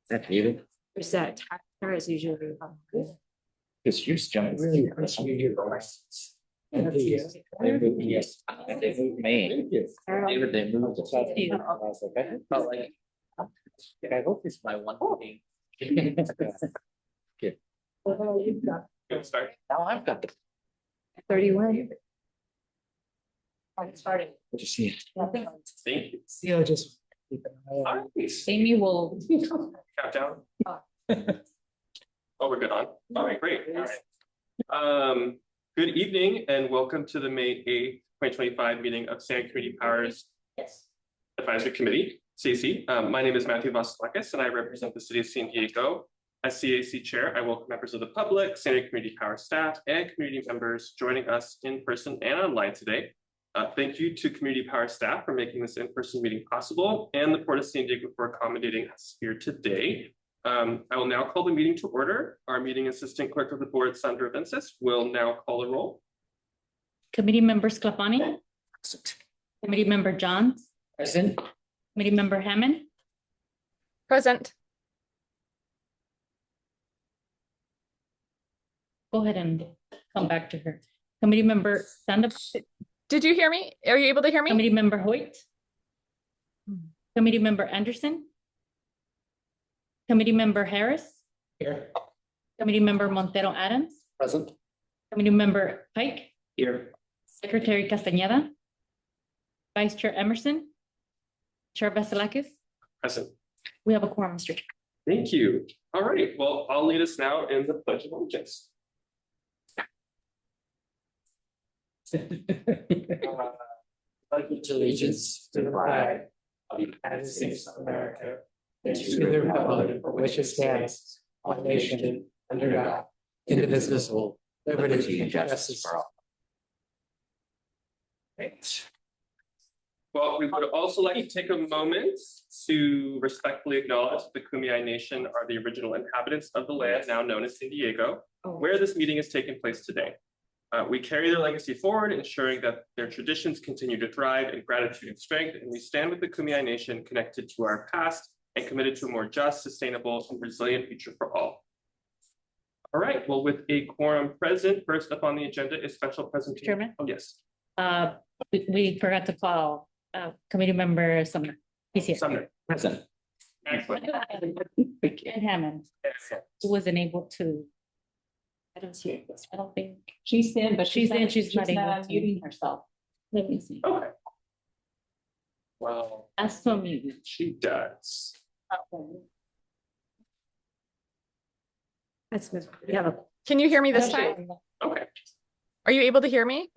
that David? Is that taxpayer is usually good. Because you're jumping really impressed with your license. And they moved, yes, and they moved Maine. David, they moved. I was like, I felt like, I hope it's my one thing. Good. Well, you've got Good start. Now I've got the. 31. Started. What you see? Thank you. See, just. All right. Amy will. Countdown. Oh, we're good on. All right, great. All right. Good evening and welcome to the May 8th, 2025 meeting of San Community Power's Advisory Committee, CAC. My name is Matthew Vasilakis and I represent the City of San Diego. As CAC Chair, I welcome members of the public, San Diego Community Power staff, and community members joining us in person and online today. Thank you to Community Power staff for making this in-person meeting possible and the Port of San Diego for accommodating us here today. I will now call the meeting to order. Our meeting assistant clerk of the board, Sandra Vences, will now call the roll. Committee member Sclafani. Committee member Johns. Present. Committee member Hammond. Present. Go ahead and come back to her. Committee member stand up. Did you hear me? Are you able to hear me? Committee member Hoyt. Committee member Anderson. Committee member Harris. Here. Committee member Montero Adams. Present. Committee member Pike. Here. Secretary Castañeda. Vice Chair Emerson. Chair Vasilakis. Present. We have a quorum, Mr. Chair. Thank you. All right, well, I'll lead us now in the Pledge of Allegiance. Pledge allegiance to the flag of the United States of America and to the republic for which it stands, one nation, under God, indivisible, liberty and justice for all. Right. Well, we would also like to take a moment to respectfully acknowledge the Kumeyaay Nation are the original inhabitants of the land now known as San Diego, where this meeting is taking place today. We carry their legacy forward, ensuring that their traditions continue to thrive in gratitude and strength, and we stand with the Kumeyaay Nation connected to our past and committed to a more just, sustainable, and resilient future for all. All right, well, with a quorum present, first up on the agenda is special presentation. Chairman? Oh, yes. We forgot to call committee member Sumner. He's here. Sumner. Present. Excellent. And Hammond, Excellent. who wasn't able to. I don't see it. I don't think. She's in, but She's in, she's not able to. muting herself. Let me see. Okay. Well, Ask for me. she does. That's good. Yeah. Can you hear me this time? Okay. Are you able to hear me?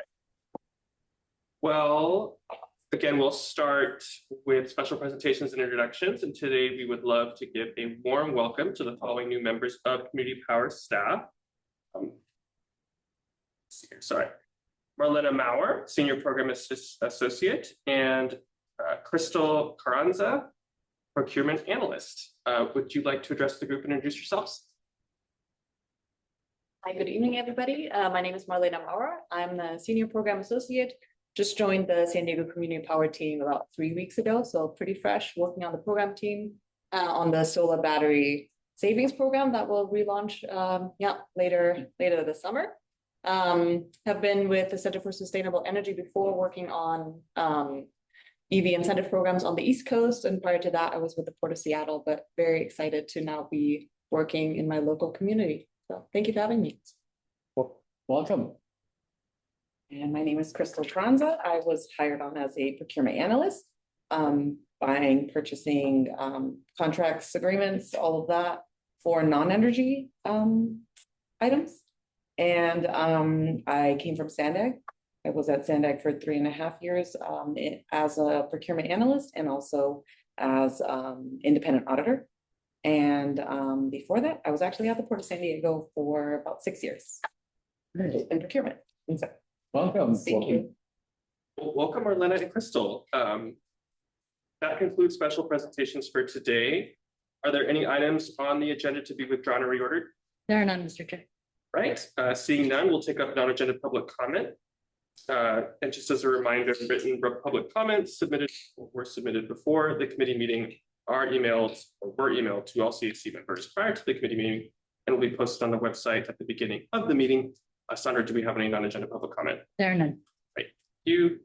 Well, again, we'll start with special presentations and introductions. And today we would love to give a warm welcome to the following new members of Community Power staff. Let's see here, sorry. Marlena Maurer, Senior Program Associate, and Crystal Carranza, Procurement Analyst. Would you like to address the group and introduce yourselves? Hi, good evening, everybody. My name is Marlena Maurer. I'm the Senior Program Associate. Just joined the San Diego Community Power team about 3 weeks ago, so pretty fresh, working on the program team on the solar battery savings program that will relaunch later this summer. Have been with the Center for Sustainable Energy before, working on EV incentive programs on the East Coast, and prior to that I was with the Port of Seattle, but very excited to now be working in my local community. So thank you for having me. Welcome. And my name is Crystal Carranza. I was hired on as a procurement analyst, buying, purchasing, contracts, agreements, all of that for non-energy items. And I came from Sandag. I was at Sandag for 3.5 years as a procurement analyst and also as independent auditor. And before that, I was actually at the Port of San Diego for about 6 years in procurement. Welcome. Thank you. Well, welcome, Marlena and Crystal. That concludes special presentations for today. Are there any items on the agenda to be withdrawn or reordered? There are none, Mr. Chair. Right, seeing none, we'll take up non-agenda public comment. And just as a reminder, written public comments were submitted before the committee meeting were emailed to all CAC members prior to the committee meeting and will be posted on the website at the beginning of the meeting. Sandra, do we have any non-agenda public comment? There are none. You.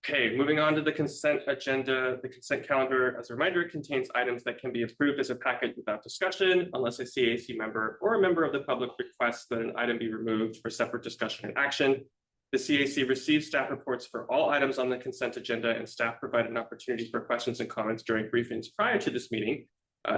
Okay, moving on to the consent agenda. The consent calendar, as a reminder, contains items that can be approved as a package without discussion unless a CAC member or a member of the public requests that an item be removed for separate discussion and action. The CAC receives staff reports for all items on the consent agenda, and staff provide an opportunity for questions and comments during briefings prior to this meeting.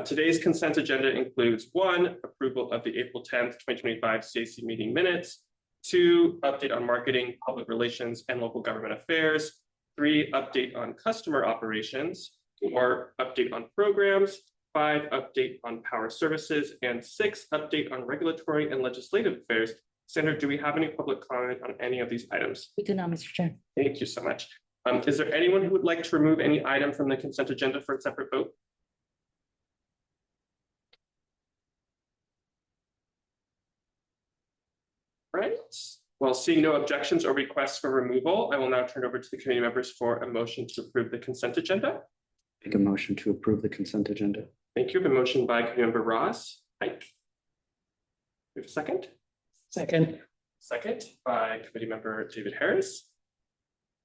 Today's consent agenda includes 1, approval of the April 10th, 2025 CAC meeting minutes, 2, update on marketing, public relations, and local government affairs, 3, update on customer operations, 4, update on programs, 5, update on power services, and 6, update on regulatory and legislative affairs. Sandra, do we have any public comment on any of these items? We do not, Mr. Chair. Thank you so much. Is there anyone who would like to remove any item from the consent agenda for a separate vote? Right. Well, seeing no objections or requests for removal, I will now turn over to the committee members for a motion to approve the consent agenda. Make a motion to approve the consent agenda. Thank you. A motion by committee member Ross. Pike. We have a second. Second. Second by committee member David Harris.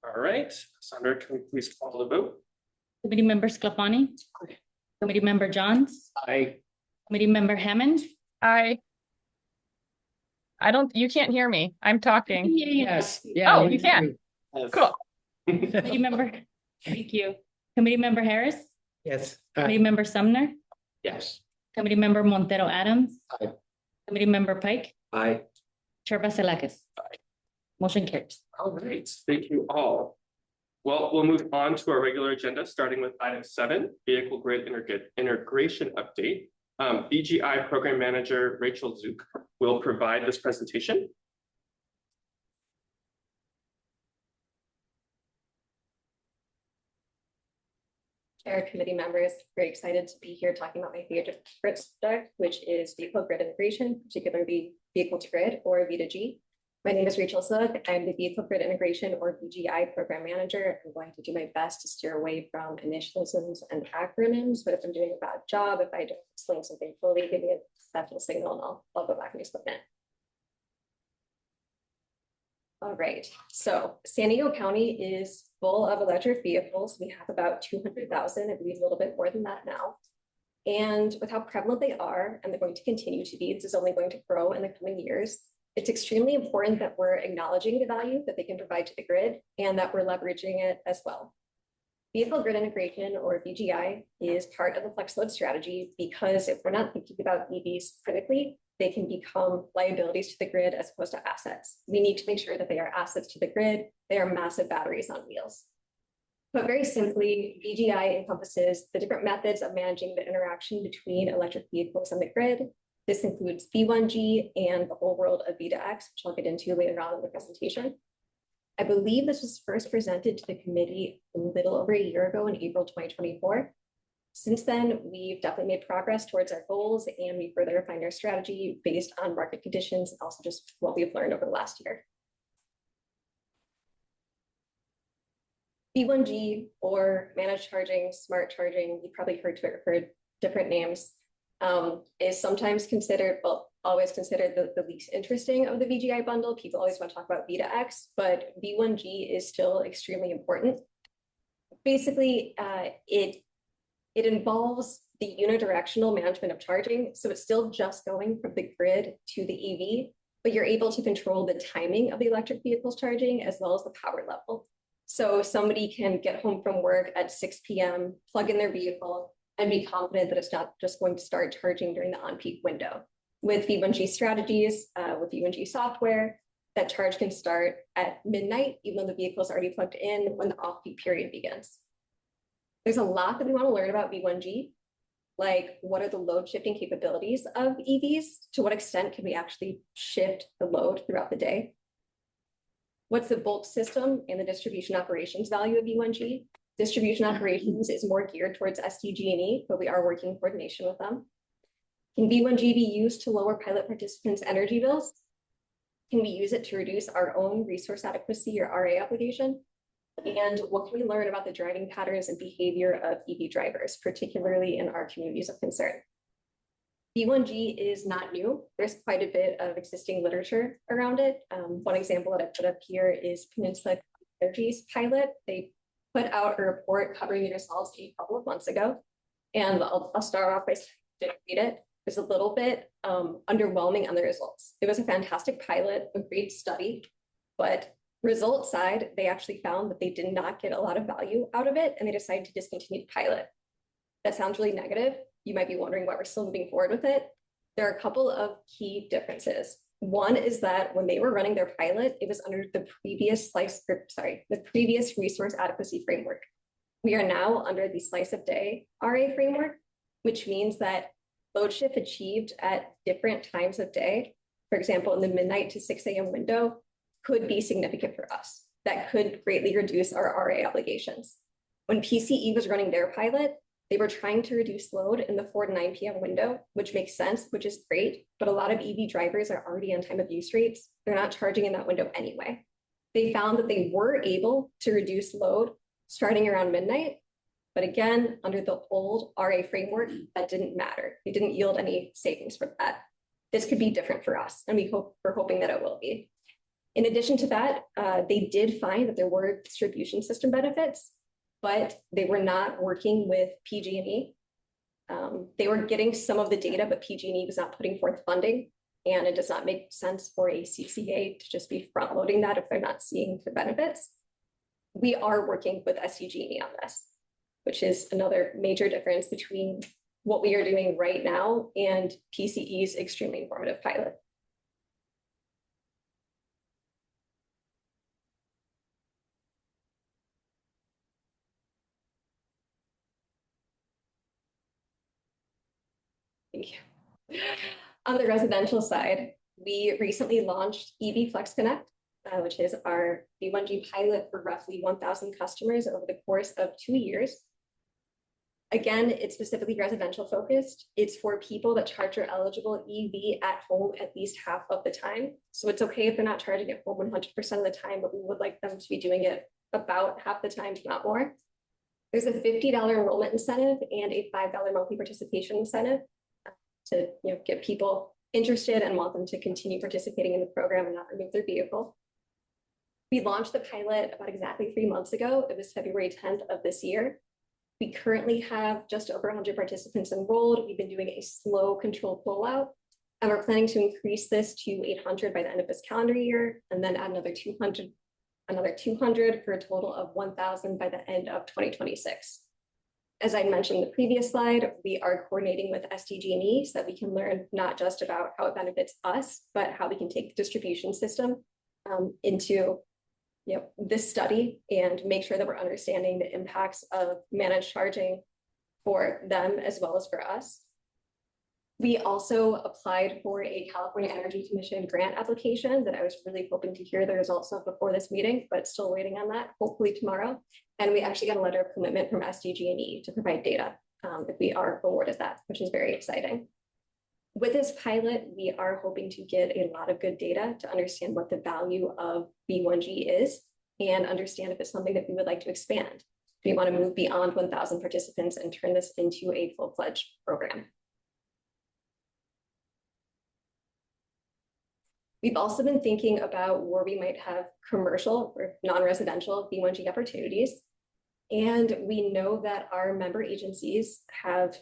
All right, Sandra, can we please call the vote? Committee member Sclafani. Committee member Johns. Aye. Committee member Hammond. You can't hear me. I'm talking. Yes. Yeah. Oh, you can. Yes. Cool. Committee member, thank you. Committee member Harris. Yes. Committee member Sumner. Yes. Committee member Montero Adams. Aye. Committee member Pike. Aye. Chair Vasilakis. Motion carries. All right, thank you all. Well, we'll move on to our regular agenda, starting with item 7, vehicle grid integration update. BGI program manager Rachel Zook will provide this presentation. Chair, committee members, very excited to be here talking about my favorite subject, which is vehicle grid integration, particularly vehicle to grid or V2G. My name is Rachel Zook. I'm the vehicle grid integration or VGI program manager. I'm going to do my best to steer away from initialisms and acronyms, but if I'm doing a bad job, if I don't explain something fully, give me a special signal and I'll go back and explain it. All right, so San Diego County is full of electric vehicles. We have about 200,000, I believe a little bit more than that now. And with how prevalent they are, and they're going to continue to be, this is only going to grow in the coming years. It's extremely important that we're acknowledging the value that they can provide to the grid and that we're leveraging it as well. Vehicle grid integration or VGI is part of the flex load strategy because if we're not thinking about EVs critically, they can become liabilities to the grid as opposed to assets. We need to make sure that they are assets to the grid. They are massive batteries on wheels. But very simply, VGI encompasses the different methods of managing the interaction between electric vehicles and the grid. This includes V1G and the whole world of V2X, which I'll get into later on in the presentation. I believe this was first presented to the committee a little over a year ago in April 2024. Since then, we've definitely made progress towards our goals and we further refined our strategy based on market conditions and also just what we've learned over the last year. V1G or managed charging, smart charging, you probably heard different names, is sometimes considered, well, always considered the least interesting of the VGI bundle. People always want to talk about V2X, but V1G is still extremely important. Basically, it involves the unidirectional management of charging. So it's still just going from the grid to the EV, but you're able to control the timing of the electric vehicle's charging as well as the power level. So somebody can get home from work at 6 p.m., plug in their vehicle, and be confident that it's not just going to start charging during the on-peak window. With V1G strategies, with V1G software, that charge can start at midnight, even though the vehicle is already plugged in when the off-peak period begins. There's a lot that we want to learn about V1G, like what are the load shifting capabilities of EVs? To what extent can we actually shift the load throughout the day? What's the bulk system and the distribution operations value of V1G? Distribution operations is more geared towards SDG&E, but we are working in coordination with them. Can V1G be used to lower pilot participants' energy bills? Can we use it to reduce our own resource adequacy or RA obligation? And what can we learn about the driving patterns and behavior of EV drivers, particularly in our communities of concern? B1G is not new. There's quite a bit of existing literature around it. One example that I put up here is Peninsula Energy's pilot. They put out a report covering the results a couple of months ago. And I'll start off by saying, read it. It was a little bit underwhelming on the results. It was a fantastic pilot, a great study, but result side, they actually found that they did not get a lot of value out of it, and they decided to discontinue the pilot. That sounds really negative. You might be wondering why we're still moving forward with it. There are a couple of key differences. One is that when they were running their pilot, it was under the previous the previous resource adequacy framework. We are now under the slice of day RA framework, which means that load shift achieved at different times of day, for example, in the midnight to 6 a.m. window, could be significant for us. That could greatly reduce our RA obligations. When PCE was running their pilot, they were trying to reduce load in the 4 to 9 p.m. window, which makes sense, which is great, but a lot of EV drivers are already on time of use rates. They're not charging in that window anyway. They found that they were able to reduce load starting around midnight, but again, under the old RA framework, that didn't matter. They didn't yield any savings for that. This could be different for us, and we're hoping that it will be. In addition to that, they did find that there were distribution system benefits, but they were not working with PG&E. They were getting some of the data, but PG&E was not putting forth funding, and it does not make sense for a CCA to just be front loading that if they're not seeing the benefits. We are working with SDG&E on this, which is another major difference between what we are doing right now and PCE's extremely informative pilot. Thank you. On the residential side, we recently launched EV Flex Connect, which is our B1G pilot for roughly 1,000 customers over the course of 2 years. Again, it's specifically residential focused. It's for people that charge their eligible EV at home at least half of the time. So it's okay if they're not charging at home 100% of the time, but we would like them to be doing it about half the time, if not more. There's a $50 enrollment incentive and a $5 monthly participation incentive to get people interested and want them to continue participating in the program and not remove their vehicle. We launched the pilot about exactly 3 months ago. It was February 10th of this year. We currently have just over 100 participants enrolled. We've been doing a slow controlled rollout, and we're planning to increase this to 800 by the end of this calendar year, and then add another 200 for a total of 1,000 by the end of 2026. As I mentioned in the previous slide, we are coordinating with SDG&E so that we can learn not just about how it benefits us, but how we can take the distribution system into this study and make sure that we're understanding the impacts of managed charging for them as well as for us. We also applied for a California Energy Commission grant application that I was really hoping to hear the results of before this meeting, but still waiting on that, hopefully tomorrow. And we actually got a letter of commitment from SDG&E to provide data if we are awarded that, which is very exciting. With this pilot, we are hoping to get a lot of good data to understand what the value of B1G is and understand if it's something that we would like to expand. We want to move beyond 1,000 participants and turn this into a full-fledged program. We've also been thinking about where we might have commercial or non-residential B1G opportunities. And we know that our member agencies have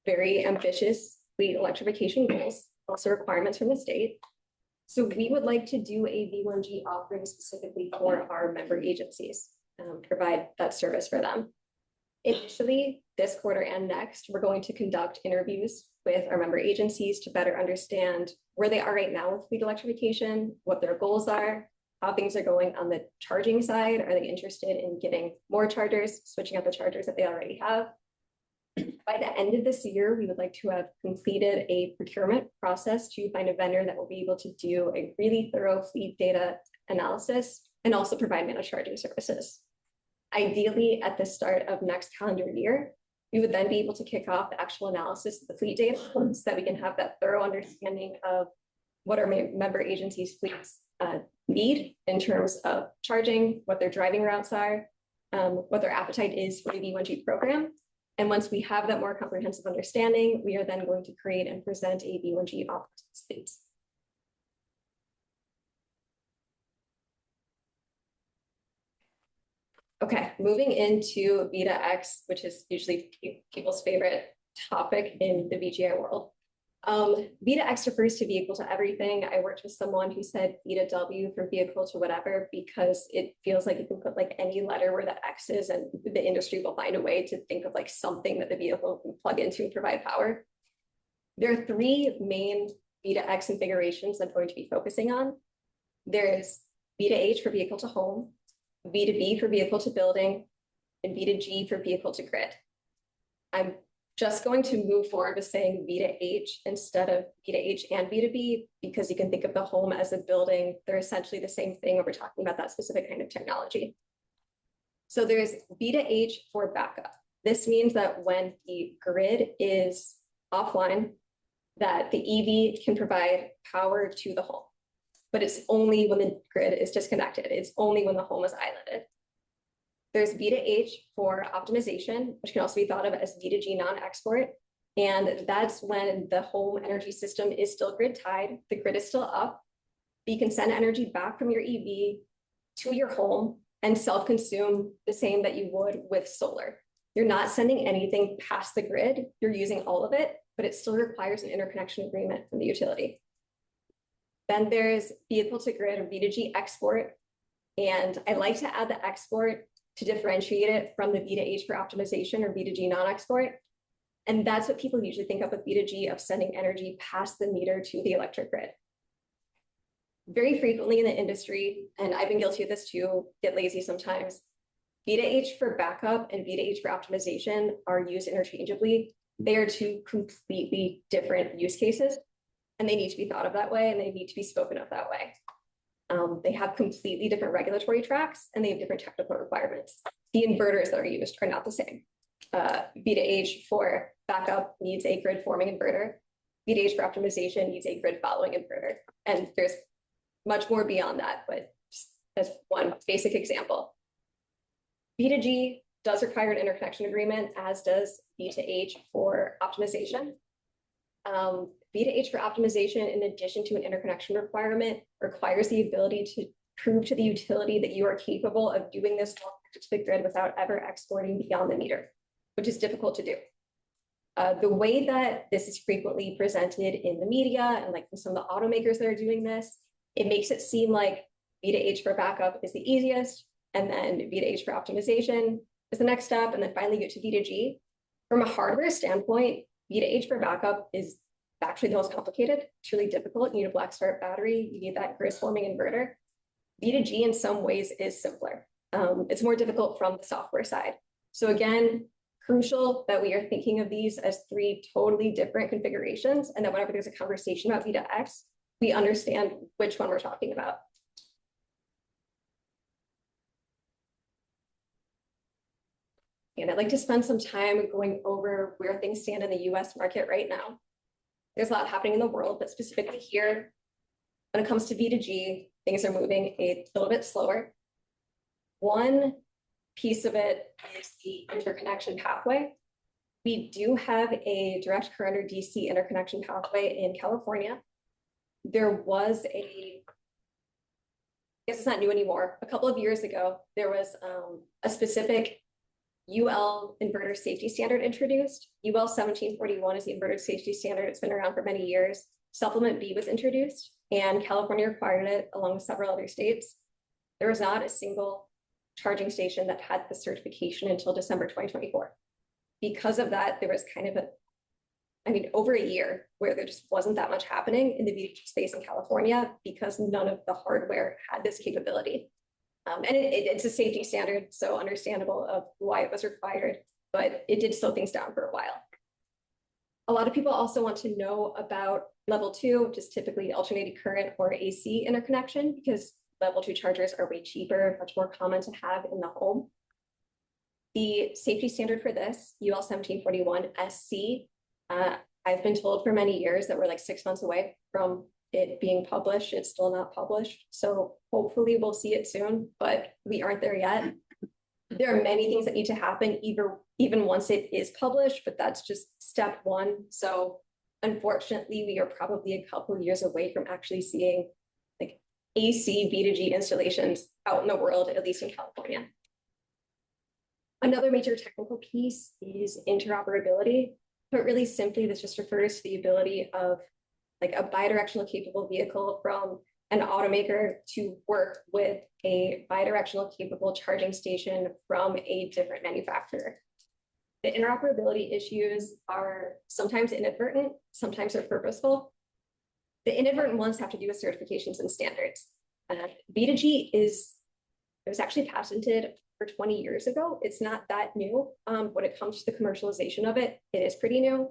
very ambitious fleet electrification goals, also requirements from the state. So we would like to do a B1G offering specifically for our member agencies, provide that service for them. Initially, this quarter and next, we're going to conduct interviews with our member agencies to better understand where they are right now with fleet electrification, what their goals are, how things are going on the charging side. Are they interested in getting more chargers, switching out the chargers that they already have? By the end of this year, we would like to have completed a procurement process to find a vendor that will be able to do a really thorough fleet data analysis and also provide managed charging services. Ideally, at the start of next calendar year, we would then be able to kick off the actual analysis of the fleet data so that we can have that thorough understanding of what our member agencies fleets need in terms of charging, what their driving routes are, what their appetite is for the V1G program. And once we have that more comprehensive understanding, we are then going to create and present a V1G operations fleet. Okay, moving into V2X, which is usually people's favorite topic in the VGI world. V2X refers to vehicle to everything. I worked with someone who said V2W for vehicle to whatever, because it feels like you can put like any letter where that X is and the industry will find a way to think of like something that the vehicle can plug into and provide power. There are three main V2X configurations I'm going to be focusing on. There's V2H for vehicle to home, V2B for vehicle to building, and V2G for vehicle to grid. I'm just going to move forward with saying V2H instead of V2H and V2B, because you can think of the home as a building. They're essentially the same thing when we're talking about that specific kind of technology. So there's V2H for backup. This means that when the grid is offline, that the EV can provide power to the home. But it's only when the grid is disconnected. It's only when the home is islanded. There's V2H for optimization, which can also be thought of as V2G non-export. And that's when the home energy system is still grid tied, the grid is still up. You can send energy back from your EV to your home and self-consume the same that you would with solar. You're not sending anything past the grid, you're using all of it, but it still requires an interconnection agreement from the utility. Then there's vehicle to grid or V2G export. And I like to add the export to differentiate it from the V2H for optimization or V2G non-export. And that's what people usually think of with V2G, of sending energy past the meter to the electric grid. Very frequently in the industry, and I've been guilty of this too, get lazy sometimes, V2H for backup and V2H for optimization are used interchangeably. They are two completely different use cases, and they need to be thought of that way, and they need to be spoken of that way. They have completely different regulatory tracks, and they have different technical requirements. The inverters that are used are not the same. V2H for backup needs a grid forming inverter. V2H for optimization needs a grid following inverter. And there's much more beyond that, but just as one basic example. V2G does require an interconnection agreement, as does V2H for optimization. V2H for optimization, in addition to an interconnection requirement, requires the ability to prove to the utility that you are capable of doing this to the grid without ever exporting beyond the meter, which is difficult to do. The way that this is frequently presented in the media and like some of the automakers that are doing this, it makes it seem like V2H for backup is the easiest, and then V2H for optimization is the next step, and then finally get to V2G. From a hardware standpoint, V2H for backup is actually the most complicated. It's really difficult. You need a black start battery. You need that grid forming inverter. V2G in some ways is simpler. It's more difficult from the software side. So again, crucial that we are thinking of these as three totally different configurations, and that whenever there's a conversation about V2X, we understand which one we're talking about. And I'd like to spend some time going over where things stand in the US market right now. There's a lot happening in the world, but specifically here, when it comes to V2G, things are moving a little bit slower. One piece of it is the interconnection pathway. We do have a direct current or DC interconnection pathway in California. There was I guess it's not new anymore. A couple of years ago, there was a specific UL inverter safety standard introduced. UL 1741 is the inverter safety standard. It's been around for many years. Supplement B was introduced, and California required it along with several other states. There was not a single charging station that had the certification until December 2024. Because of that, there was kind of over a year where there just wasn't that much happening in the V2G space in California because none of the hardware had this capability. And it's a safety standard, so understandable of why it was required, but it did slow things down for a while. A lot of people also want to know about level 2, which is typically alternating current or AC interconnection, because level 2 chargers are way cheaper, much more common to have in the home. The safety standard for this, UL 1741 SC, I've been told for many years that we're like 6 months away from it being published. It's still not published. So hopefully we'll see it soon, but we aren't there yet. There are many things that need to happen even once it is published, but that's just step one. So unfortunately, we are probably a couple of years away from actually seeing like AC B2G installations out in the world, at least in California. Another major technical piece is interoperability, but really simply this just refers to the ability of like a bidirectional capable vehicle from an automaker to work with a bidirectional capable charging station from a different manufacturer. The interoperability issues are sometimes inadvertent, sometimes they're purposeful. The inadvertent ones have to do with certifications and standards. B2G it was actually patented for 20 years ago. It's not that new. When it comes to the commercialization of it, it is pretty new.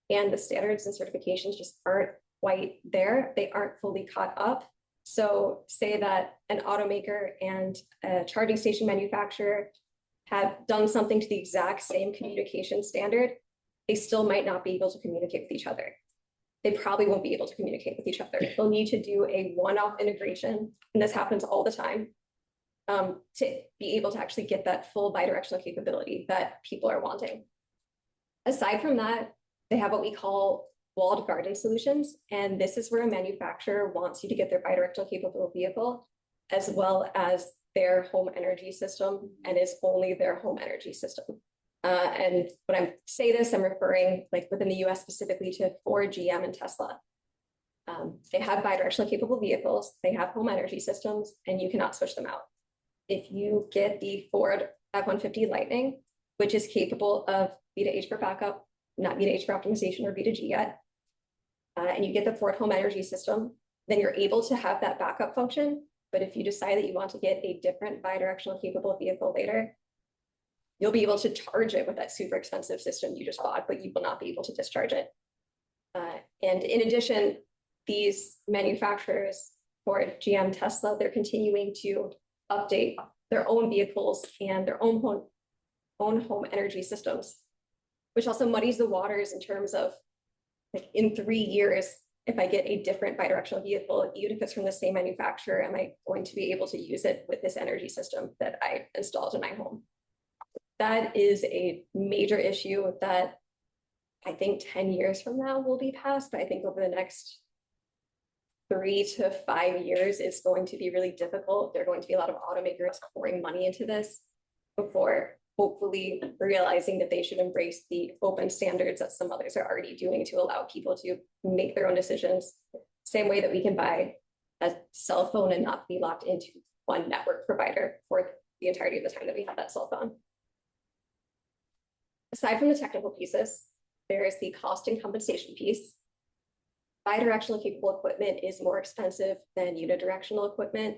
And the standards and certifications just aren't quite there. They aren't fully caught up. So say that an automaker and a charging station manufacturer have done something to the exact same communication standard, they still might not be able to communicate with each other. They probably won't be able to communicate with each other. They'll need to do a one-off integration, and this happens all the time, to be able to actually get that full bidirectional capability that people are wanting. Aside from that, they have what we call walled garden solutions, and this is where a manufacturer wants you to get their bidirectional capable vehicle as well as their home energy system, and is only their home energy system. And when I say this, I'm referring like within the US specifically to Ford, GM, and Tesla. They have bidirectional capable vehicles, they have home energy systems, and you cannot switch them out. If you get the Ford F-150 Lightning, which is capable of V2H for backup, not V2H for optimization or V2G yet, and you get the Ford home energy system, then you're able to have that backup function. But if you decide that you want to get a different bidirectional capable vehicle later, you'll be able to charge it with that super expensive system you just bought, but you will not be able to discharge it. And in addition, these manufacturers, Ford, GM, Tesla, they're continuing to update their own vehicles and their own home energy systems, which also muddies the waters in terms of like in 3 years, if I get a different bidirectional vehicle, even if it's from the same manufacturer, am I going to be able to use it with this energy system that I installed in my home? That is a major issue that I think 10 years from now will be passed, but I think over the next 3 to 5 years, it's going to be really difficult. There are going to be a lot of automakers pouring money into this before hopefully realizing that they should embrace the open standards that some others are already doing to allow people to make their own decisions. Same way that we can buy a cell phone and not be locked into one network provider for the entirety of the time that we have that cell phone. Aside from the technical pieces, there is the cost and compensation piece. Bidirectional capable equipment is more expensive than unidirectional equipment.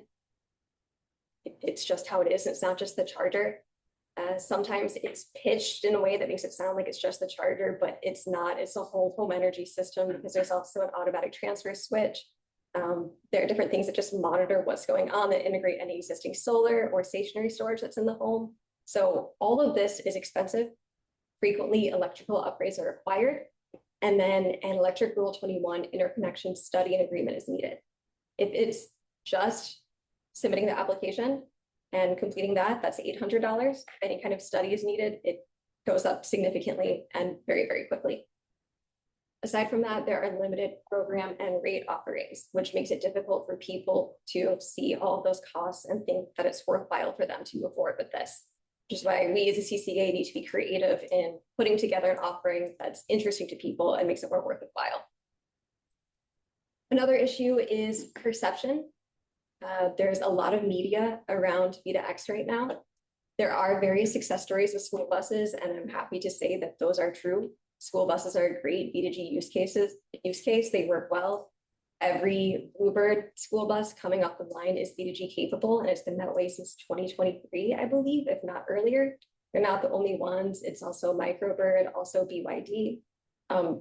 It's just how it is. It's not just the charger. Sometimes it's pitched in a way that makes it sound like it's just the charger, but it's not. It's a whole home energy system because there's also an automatic transfer switch. There are different things that just monitor what's going on, that integrate any existing solar or stationary storage that's in the home. So all of this is expensive. Frequently, electrical upgrades are required. And then an Electric Rule 21 interconnection study and agreement is needed. If it's just submitting the application and completing that, that's $800. If any kind of study is needed, it goes up significantly and very, very quickly. Aside from that, there are limited program and rate offerings, which makes it difficult for people to see all of those costs and think that it's worthwhile for them to move forward with this. Which is why we as a CCA need to be creative in putting together an offering that's interesting to people and makes it more worthwhile. Another issue is perception. There's a lot of media around V2X right now. There are various success stories with school buses, and I'm happy to say that those are true. School buses are a great V2G use case. They work well. Every Bluebird school bus coming off the line is V2G capable, and it's been that way since 2023, I believe, if not earlier. They're not the only ones. It's also Microbird, also BYD.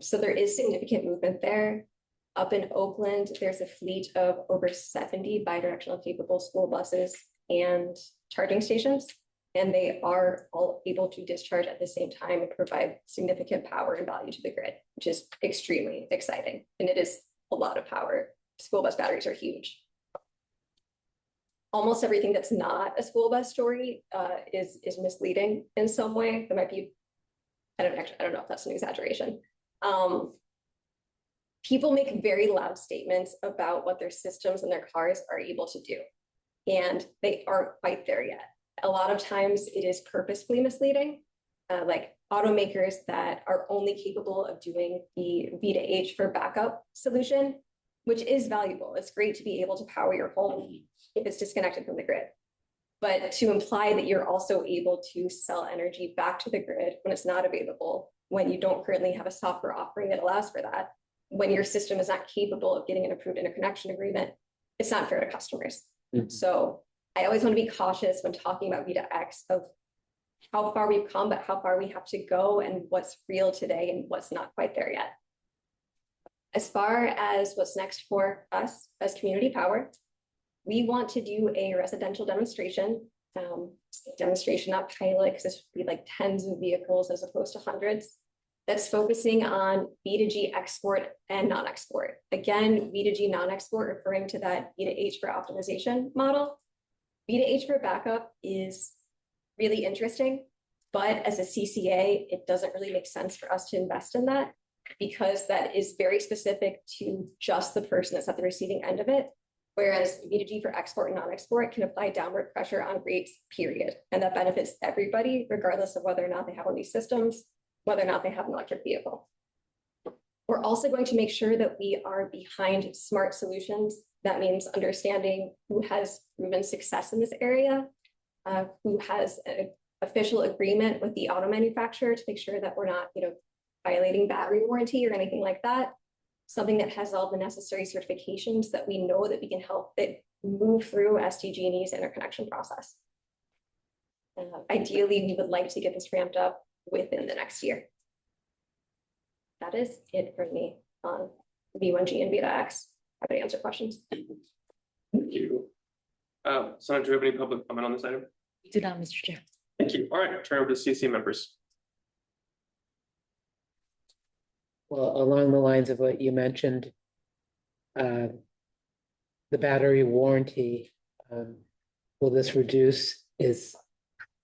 So there is significant movement there. Up in Oakland, there's a fleet of over 70 bidirectional capable school buses and charging stations, and they are all able to discharge at the same time and provide significant power and value to the grid, which is extremely exciting. And it is a lot of power school bus batteries are huge. Almost everything that's not a school bus story is misleading in some way. There might be, I don't know if that's an exaggeration. People make very loud statements about what their systems and their cars are able to do, and they aren't quite there yet. A lot of times it is purposefully misleading, like automakers that are only capable of doing the V2H for backup solution, which is valuable. It's great to be able to power your home if it's disconnected from the grid. But to imply that you're also able to sell energy back to the grid when it's not available, when you don't currently have a software offering that allows for that, when your system is not capable of getting an approved interconnection agreement, it's not fair to customers. So I always want to be cautious when talking about V2X of how far we've come, but how far we have to go and what's real today and what's not quite there yet. As far as what's next for us as Community Power, we want to do a residential demonstration, not pilot, because this would be like tens of vehicles as opposed to hundreds. That's focusing on V2G export and non-export. Again, V2G non-export referring to that V2H for optimization model. V2H for backup is really interesting, but as a CCA, it doesn't really make sense for us to invest in that because that is very specific to just the person that's at the receiving end of it. Whereas V2G for export and non-export can apply downward pressure on rates, period. And that benefits everybody, regardless of whether or not they have one of these systems, whether or not they have an electric vehicle. We're also going to make sure that we are behind smart solutions. That means understanding who has proven success in this area, who has an official agreement with the auto manufacturer to make sure that we're not, violating battery warranty or anything like that. Something that has all the necessary certifications that we know that we can help it move through SDG&E's interconnection process. Ideally, we would like to get this ramped up within the next year. That is it for me on V1G and V2X. Happy to answer questions. Thank you. Sana, do we have any public comment on this item? We do not, Mr. Chair. Thank you. All right, turn over to CC members. Well, along the lines of what you mentioned, the battery warranty, will this reduce, is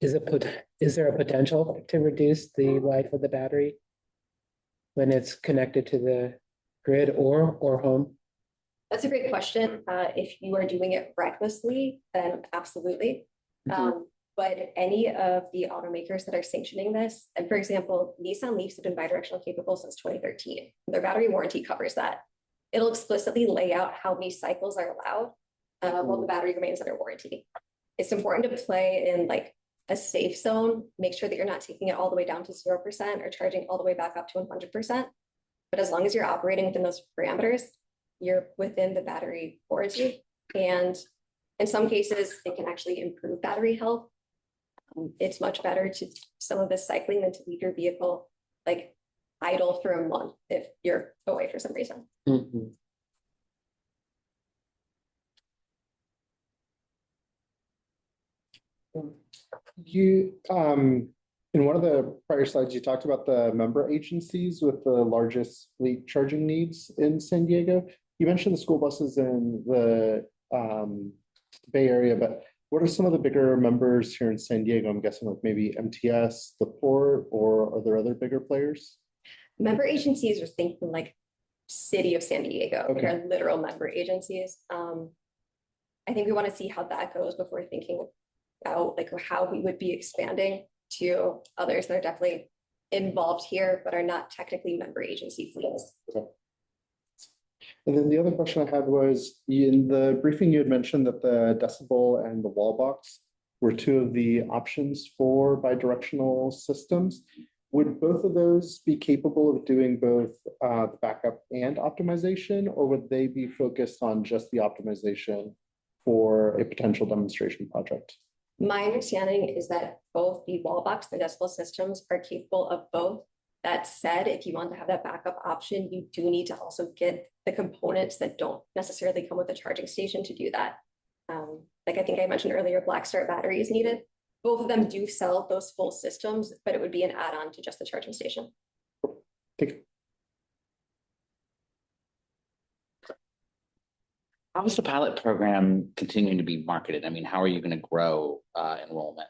there a potential to reduce the life of the battery when it's connected to the grid or home? That's a great question. If you are doing it recklessly, then absolutely. But any of the automakers that are sanctioning this, and for example, Nissan Leafs have been bidirectional capable since 2013. Their battery warranty covers that. It'll explicitly lay out how many cycles are allowed while the battery remains under warranty. It's important to play in like a safe zone, make sure that you're not taking it all the way down to 0% or charging all the way back up to 100%. But as long as you're operating within those parameters, you're within the battery warranty. And in some cases, it can actually improve battery health. It's much better to some of this cycling than to leave your vehicle like idle for a month if you're away for some reason. You in one of the prior slides, you talked about the member agencies with the largest fleet charging needs in San Diego. You mentioned the school buses in the Bay Area, but what are some of the bigger members here in San Diego? I'm guessing like maybe MTS, the Port, or are there other bigger players? Member agencies are thinking like City of San Diego. Okay. They're literal member agencies. I think we want to see how that goes before thinking about like how we would be expanding to others that are definitely involved here, but are not technically member agency fleets. Okay. And then the other question I had was, in the briefing, you had mentioned that the decibel and the wall box were two of the options for bidirectional systems. Would both of those be capable of doing both the backup and optimization, or would they be focused on just the optimization for a potential demonstration project? My understanding is that both the wall box and decibel systems are capable of both. That said, if you want to have that backup option, you do need to also get the components that don't necessarily come with a charging station to do that. Like I think I mentioned earlier, Black Start battery is needed. Both of them do sell those full systems, but it would be an add-on to just the charging station. Thank you. How is the pilot program continuing to be marketed? I mean, how are you going to grow enrollment?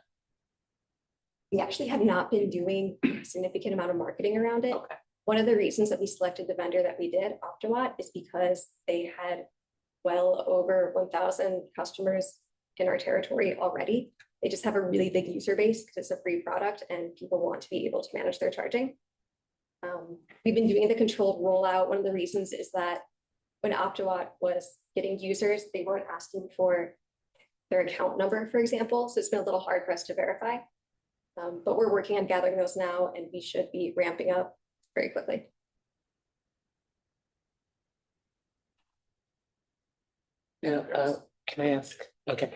We actually have not been doing a significant amount of marketing around it. Okay. One of the reasons that we selected the vendor that we did, Optiwatt, is because they had well over 1,000 customers in our territory already. They just have a really big user base because it's a free product and people want to be able to manage their charging. We've been doing the controlled rollout. One of the reasons is that when Optiwatt was getting users, they weren't asking for their account number, for example. So it's been a little hard for us to verify. But we're working on gathering those now, and we should be ramping up very quickly. Now, can I ask? Okay.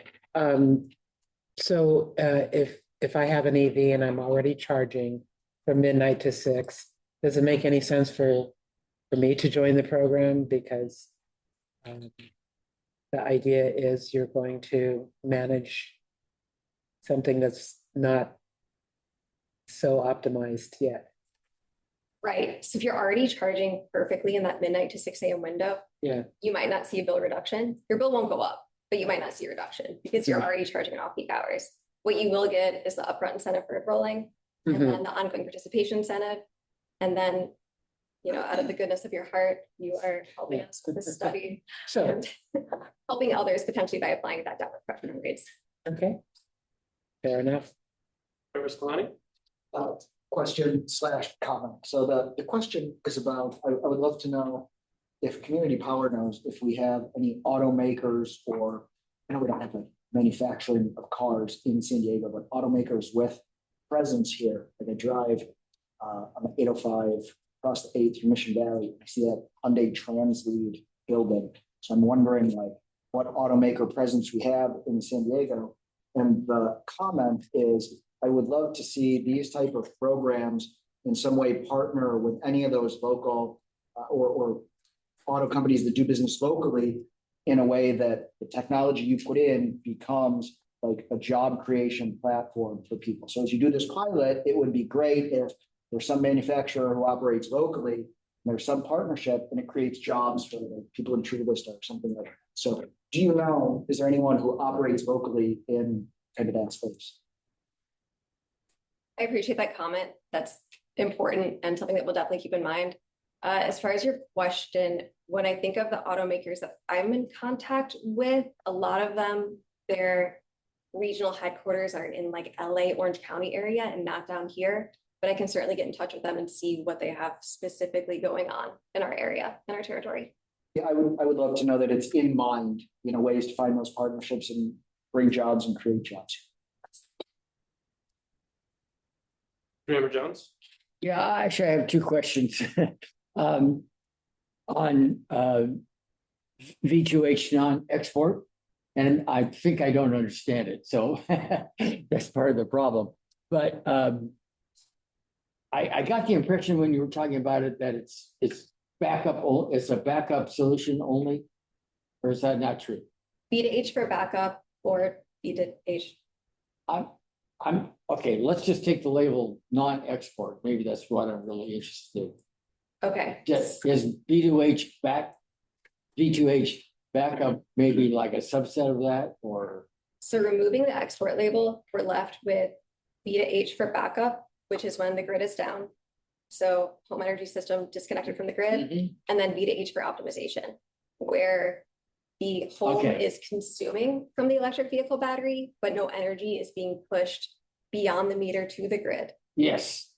So if I have an EV and I'm already charging from midnight to 6, does it make any sense for me to join the program? Because the idea is you're going to manage something that's not so optimized yet. Right. So if you're already charging perfectly in that midnight to 6 a.m. window, Yeah. you might not see a bill reduction. Your bill won't go up, but you might not see a reduction because you're already charging in off-peak hours. What you will get is the upfront incentive for rolling, and then the ongoing participation incentive. And then, you know, out of the goodness of your heart, you are helping us with this study So, and helping others potentially by applying that downward pressure on rates. okay. Fair enough. Member Scalani? Question / comment. So the question is about, I would love to know if Community Power knows if we have any automakers, or I know we don't have like manufacturing of cars in San Diego, but automakers with presence here. Like I drive on the 805 across the 8 through Mission Valley. I see that Hyundai Translead building. So I'm wondering like what automaker presence we have in San Diego. And the comment is, I would love to see these type of programs in some way partner with any of those local or auto companies that do business locally in a way that the technology you put in becomes like a job creation platform for people. So as you do this pilot, it would be great if there's some manufacturer who operates locally, and there's some partnership, and it creates jobs for the people in Tree Vista or something like that. So do you know, is there anyone who operates locally in kind of that space? I appreciate that comment. That's important and something that we'll definitely keep in mind. As far as your question, when I think of the automakers that I'm in contact with, a lot of them, their regional headquarters are in like LA, Orange County area and not down here. But I can certainly get in touch with them and see what they have specifically going on in our area, in our territory. Yeah, I would love to know that it's in mind, you know, ways to find those partnerships and bring jobs and create jobs. Member Jones? Yeah, actually, I have 2 questions. On V2H non-export, and I think I don't understand it, so that's part of the problem. But I got the impression when you were talking about it that it's backup, it's a backup solution only, or is that not true? V2H for backup or V2H. I'm okay. Let's just take the label non-export. Maybe that's what I'm really interested in. Okay. Is V2H backup maybe like a subset of that, or? So removing the export label, we're left with V2H for backup, which is when the grid is down. So home energy system disconnected from the grid, and then V2H for optimization, where the home is consuming from the electric vehicle battery, but no energy is being pushed beyond the meter to the grid. Yes.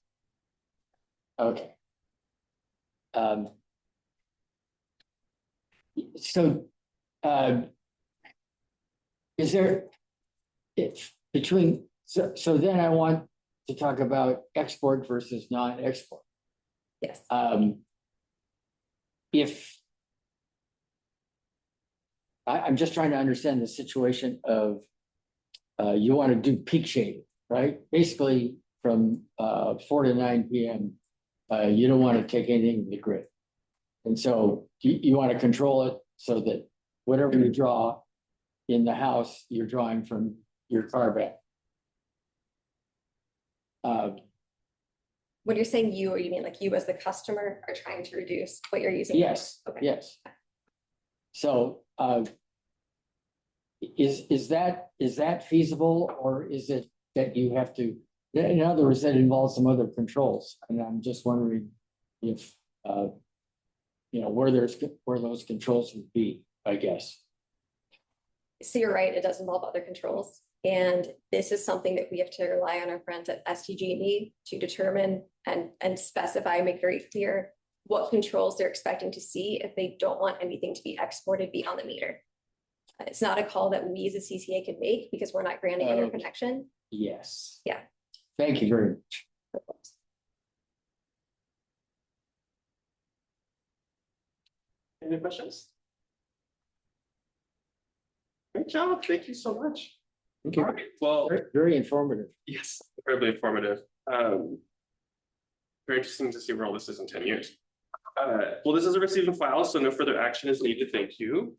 Okay. So is there, if between, so then I want to talk about export versus non-export. Yes. If I'm just trying to understand the situation of you want to do peak shaving, right? Basically from 4 to 9 p.m. You don't want to take anything to the grid. And so you want to control it so that whatever you draw in the house, you're drawing from your car back. When you're saying you, or you mean like you as the customer are trying to reduce what you're using? Yes, Okay. yes. So is that feasible, or is it that you have to, in other words, that involves some other controls? And I'm just wondering if, where those controls would be, I guess. So you're right, it does involve other controls. And this is something that we have to rely on our friends at SDG&E to determine and specify, make very clear what controls they're expecting to see if they don't want anything to be exported beyond the meter. It's not a call that we as a CCA can make because we're not granting interconnection. Yes. Yeah. Thank you very much. Any questions? Great job. Thank you so much. Thank you. All right. Well, Very informative. yes, incredibly informative. Very interesting to see where all this is in 10 years. Well, this is a received and file, so no further action is needed. Thank you.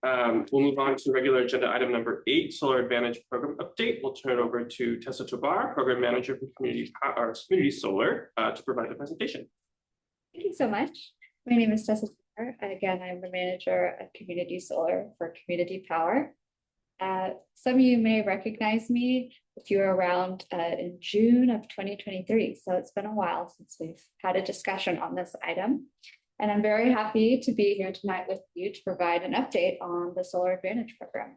We'll move on to regular agenda item number 8, Solar Advantage Program Update. We'll turn it over to Tessa Tobar, Program Manager for Community Solar, to provide the presentation. Thank you so much. My name is Tessa Tobar. Again, I'm the manager of Community Solar for Community Power. Some of you may recognize me if you were around in June of 2023. So it's been a while since we've had a discussion on this item. And I'm very happy to be here tonight with you to provide an update on the Solar Advantage Program.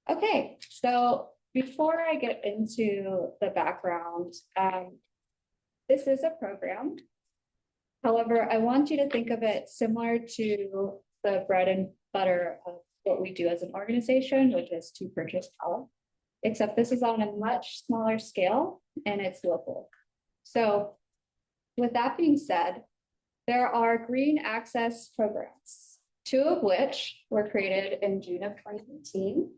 Okay, so before I get into the background, this is a program. However, I want you to think of it similar to the bread and butter of what we do as an organization, which is to purchase power, except this is on a much smaller scale and it's local. So with that being said, there are green access programs, 2 of which were created in June of 2018.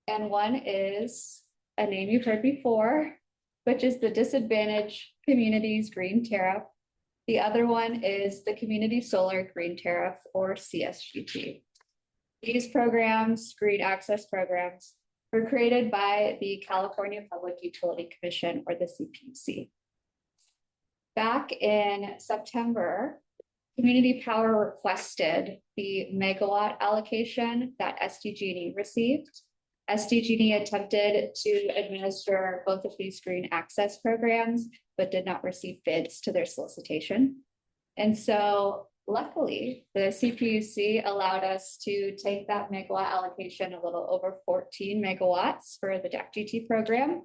And one is a name you've heard before, which is the Disadvantaged Communities Green Tariff. The other one is the Community Solar Green Tariff, or CSGT. These programs, green access programs, were created by the California Public Utility Commission, or the CPUC. Back in September, Community Power requested the megawatt allocation that SDG&E received. SDG&E attempted to administer both of these green access programs, but did not receive bids to their solicitation. And so luckily, the CPUC allowed us to take that megawatt allocation a little over 14 megawatts for the DAC-GT program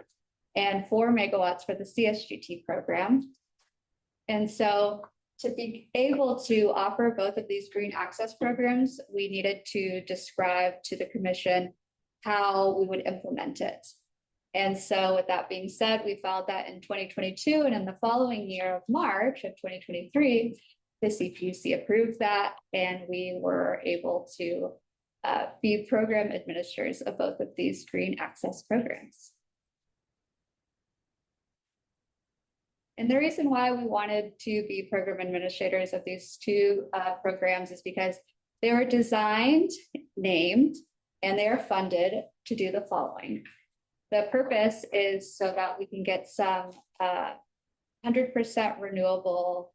and 4 megawatts for the CSGT program. And so to be able to offer both of these green access programs, we needed to describe to the commission how we would implement it. And so with that being said, we filed that in 2022, and in the following year of March of 2023, the CPUC approved that, and we were able to be program administrators of both of these green access programs. And the reason why we wanted to be program administrators of these 2 programs is because they were designed, named, and they are funded to do the following. The purpose is so that we can get some 100% renewable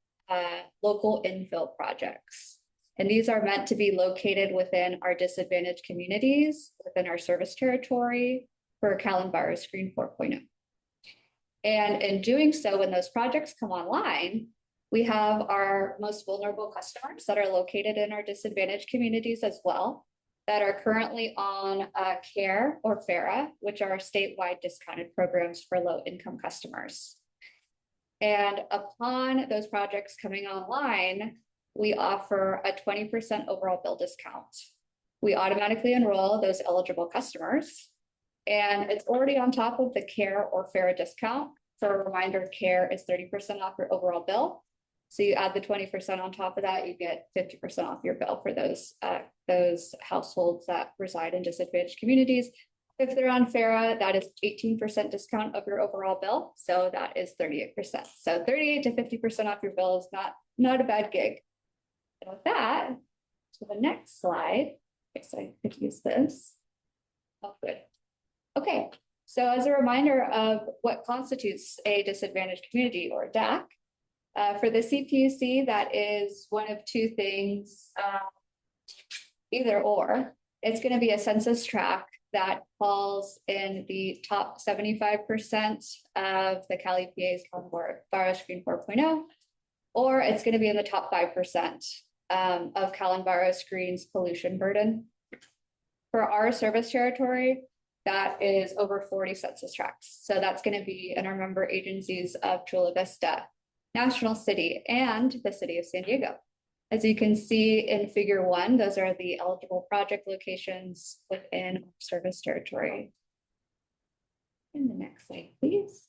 local infill projects. And these are meant to be located within our disadvantaged communities, within our service territory for Cal Enviro's Green 4.0. And in doing so, when those projects come online, we have our most vulnerable customers that are located in our disadvantaged communities as well, that are currently on CARE or FARA, which are statewide discounted programs for low-income customers. And upon those projects coming online, we offer a 20% overall bill discount. We automatically enroll those eligible customers, and it's already on top of the CARE or FARA discount. For a reminder, CARE is 30% off your overall bill. So you add the 20% on top of that, you get 50% off your bill for those households that reside in disadvantaged communities. If they're on FARA, that is 18% discount of your overall bill. So that is 38%. So 38 to 50% off your bill is not a bad gig. And with that, to the next slide. Okay, so I could use this. Oh, good. Okay, so as a reminder of what constitutes a disadvantaged community, or DAC, for the CPUC, that is one of 2 things, either or. It's gonna be a census tract that falls in the top 75% of the Cali PA's Calendar Screen 4.0, or it's gonna be in the top 5% of Calendar Screen's pollution burden. For our service territory, that is over 40 census tracts. So that's gonna be in our member agencies of Chula Vista, National City, and the city of San Diego. As you can see in figure 1, those are the eligible project locations within service territory. In the next slide, please.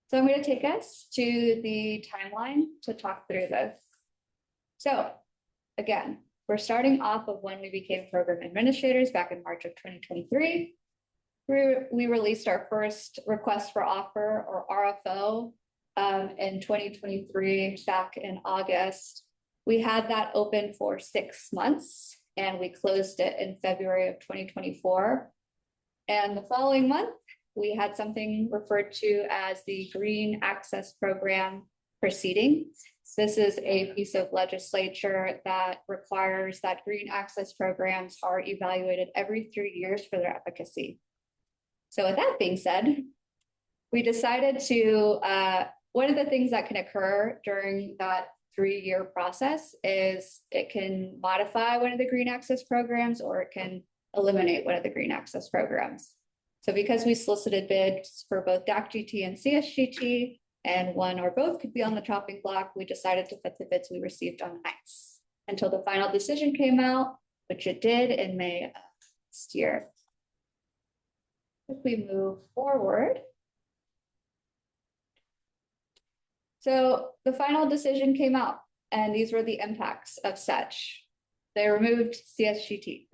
So I'm going to take us to the timeline to talk through this. So again, we're starting off of when we became program administrators back in March of 2023. We released our first request for offer, or RFO, in 2023, back in August. We had that open for 6 months and we closed it in February of 2024. And the following month, we had something referred to as the Green Access Program proceeding. This is a piece of legislature that requires that green access programs are evaluated every 3 years for their efficacy. So with that being said, we decided to, one of the things that can occur during that 3-year process is it can modify one of the green access programs, or it can eliminate one of the green access programs. So because we solicited bids for both DAC-GT and CSGT, and one or both could be on the chopping block, we decided to put the bids we received on ice until the final decision came out, which it did in May of last year. If we move forward. So the final decision came out, and these were the impacts of such. They removed CSGT.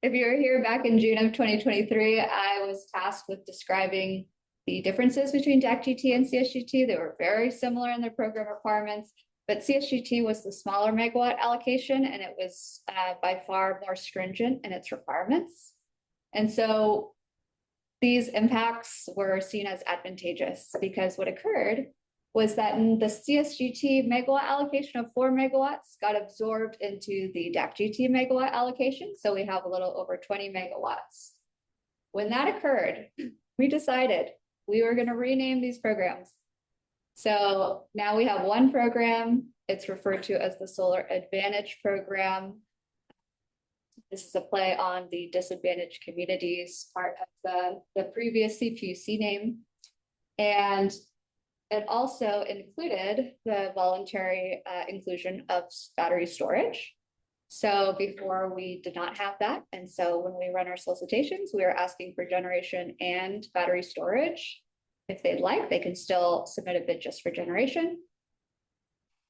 If you were here back in June of 2023, I was tasked with describing the differences between DAC-GT and CSGT. They were very similar in their program requirements, but CSGT was the smaller megawatt allocation, and it was by far more stringent in its requirements. And so these impacts were seen as advantageous, because what occurred was that in the CSGT megawatt allocation of 4 megawatts got absorbed into the DAC-GT megawatt allocation. So we have a little over 20 megawatts. When that occurred, we decided we were going to rename these programs. So now we have one program. It's referred to as the Solar Advantage Program. This is a play on the disadvantaged communities part of the previous CPUC name. And it also included the voluntary inclusion of battery storage. So before we did not have that. And so when we run our solicitations, we are asking for generation and battery storage. If they'd like, they can still submit a bid just for generation.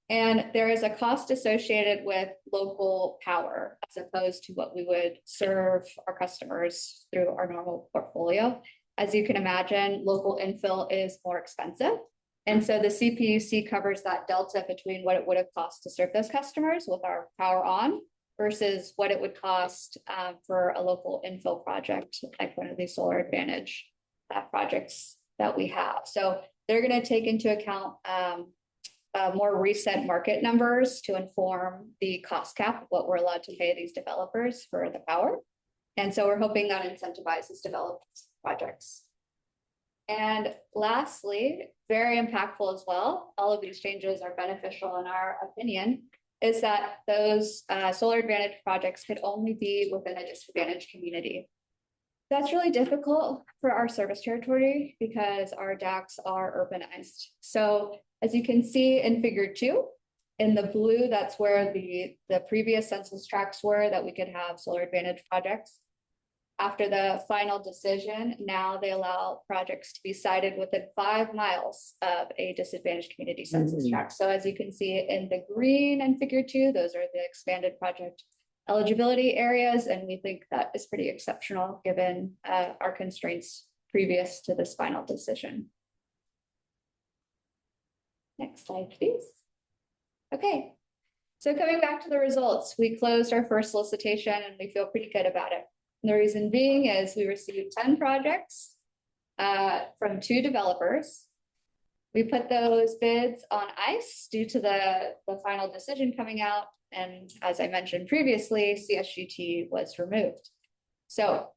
And there is a cost associated with local power, as opposed to what we would serve our customers through our normal portfolio. As you can imagine, local infill is more expensive. And so the CPUC covers that delta between what it would have cost to serve those customers with our power on versus what it would cost for a local infill project, like one of these Solar Advantage projects that we have. So they're going to take into account more recent market numbers to inform the cost cap of what we're allowed to pay these developers for the power. And so we're hoping that incentivizes developers projects. And lastly, very impactful as well, all of these changes are beneficial in our opinion, is that those Solar Advantage projects could only be within a disadvantaged community. That's really difficult for our service territory because our DACs are urbanized. So as you can see in figure 2, in the blue, that's where the previous census tracts were that we could have Solar Advantage projects. After the final decision, now they allow projects to be sited within 5 miles of a disadvantaged community census tract. So as you can see in the green and figure 2, those are the expanded project eligibility areas. And we think that is pretty exceptional given our constraints previous to this final decision. Next slide, please. Okay, so coming back to the results, we closed our first solicitation and we feel pretty good about it. And the reason being is we received 10 projects from 2 developers. We put those bids on ice due to the final decision coming out. And as I mentioned previously, CSGT was removed. So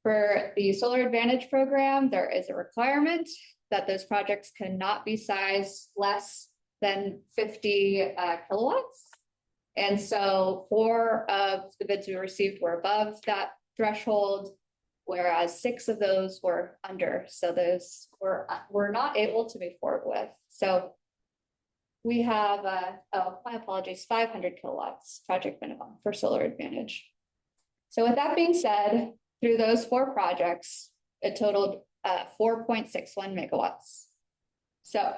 for the Solar Advantage program, there is a requirement that those projects cannot be sized less than 50 kilowatts. And so 4 of the bids we received were above that threshold, whereas 6 of those were under. So those were not able to move forward with. So we have, my apologies, 500 kilowatts project minimum for Solar Advantage. So with that being said, through those 4 projects, it totaled 4.61 megawatts. So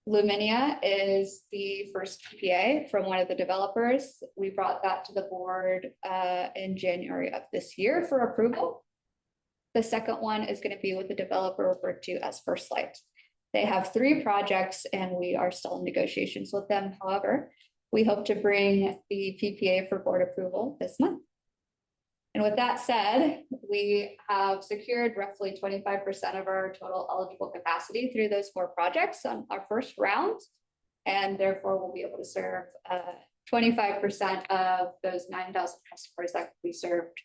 Luminia is the first PPA from one of the developers. We brought that to the board in January of this year for approval. The second one is going to be with the developer referred to as First Light. They have 3 projects and we are still in negotiations with them. However, we hope to bring the PPA for board approval this month. And with that said, we have secured roughly 25% of our total eligible capacity through those 4 projects on our first round. And therefore, we'll be able to serve 25% of those 9,000 customers that we served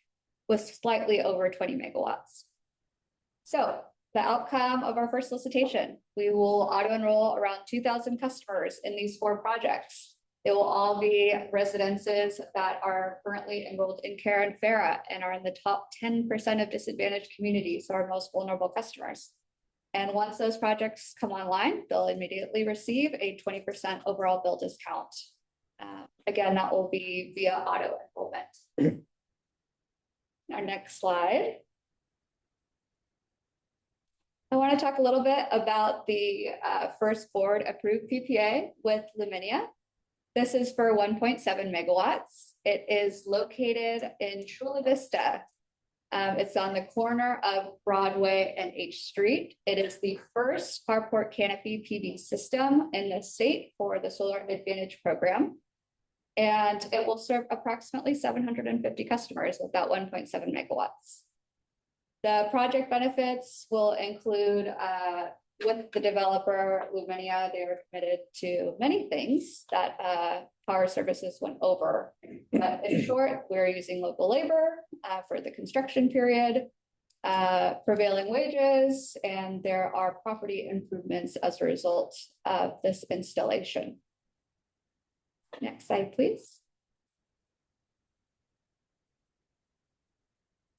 with slightly over 20 megawatts. So the outcome of our first solicitation, we will auto enroll around 2,000 customers in these 4 projects. They will all be residences that are currently enrolled in CARE and FARA and are in the top 10% of disadvantaged communities, our most vulnerable customers. And once those projects come online, they'll immediately receive a 20% overall bill discount. Again, that will be via auto enrollment. Our next slide. I want to talk a little bit about the first board approved PPA with Luminia. This is for 1.7 megawatts. It is located in Chula Vista. It's on the corner of Broadway and H Street. It is the first carport canopy PV system in the state for the Solar Advantage program. And it will serve approximately 750 customers with that 1.7 megawatts. The project benefits will include with the developer, Luminia, they are committed to many things that Power Services went over. But in short, we're using local labor for the construction period, prevailing wages, and there are property improvements as a result of this installation. Next slide, please.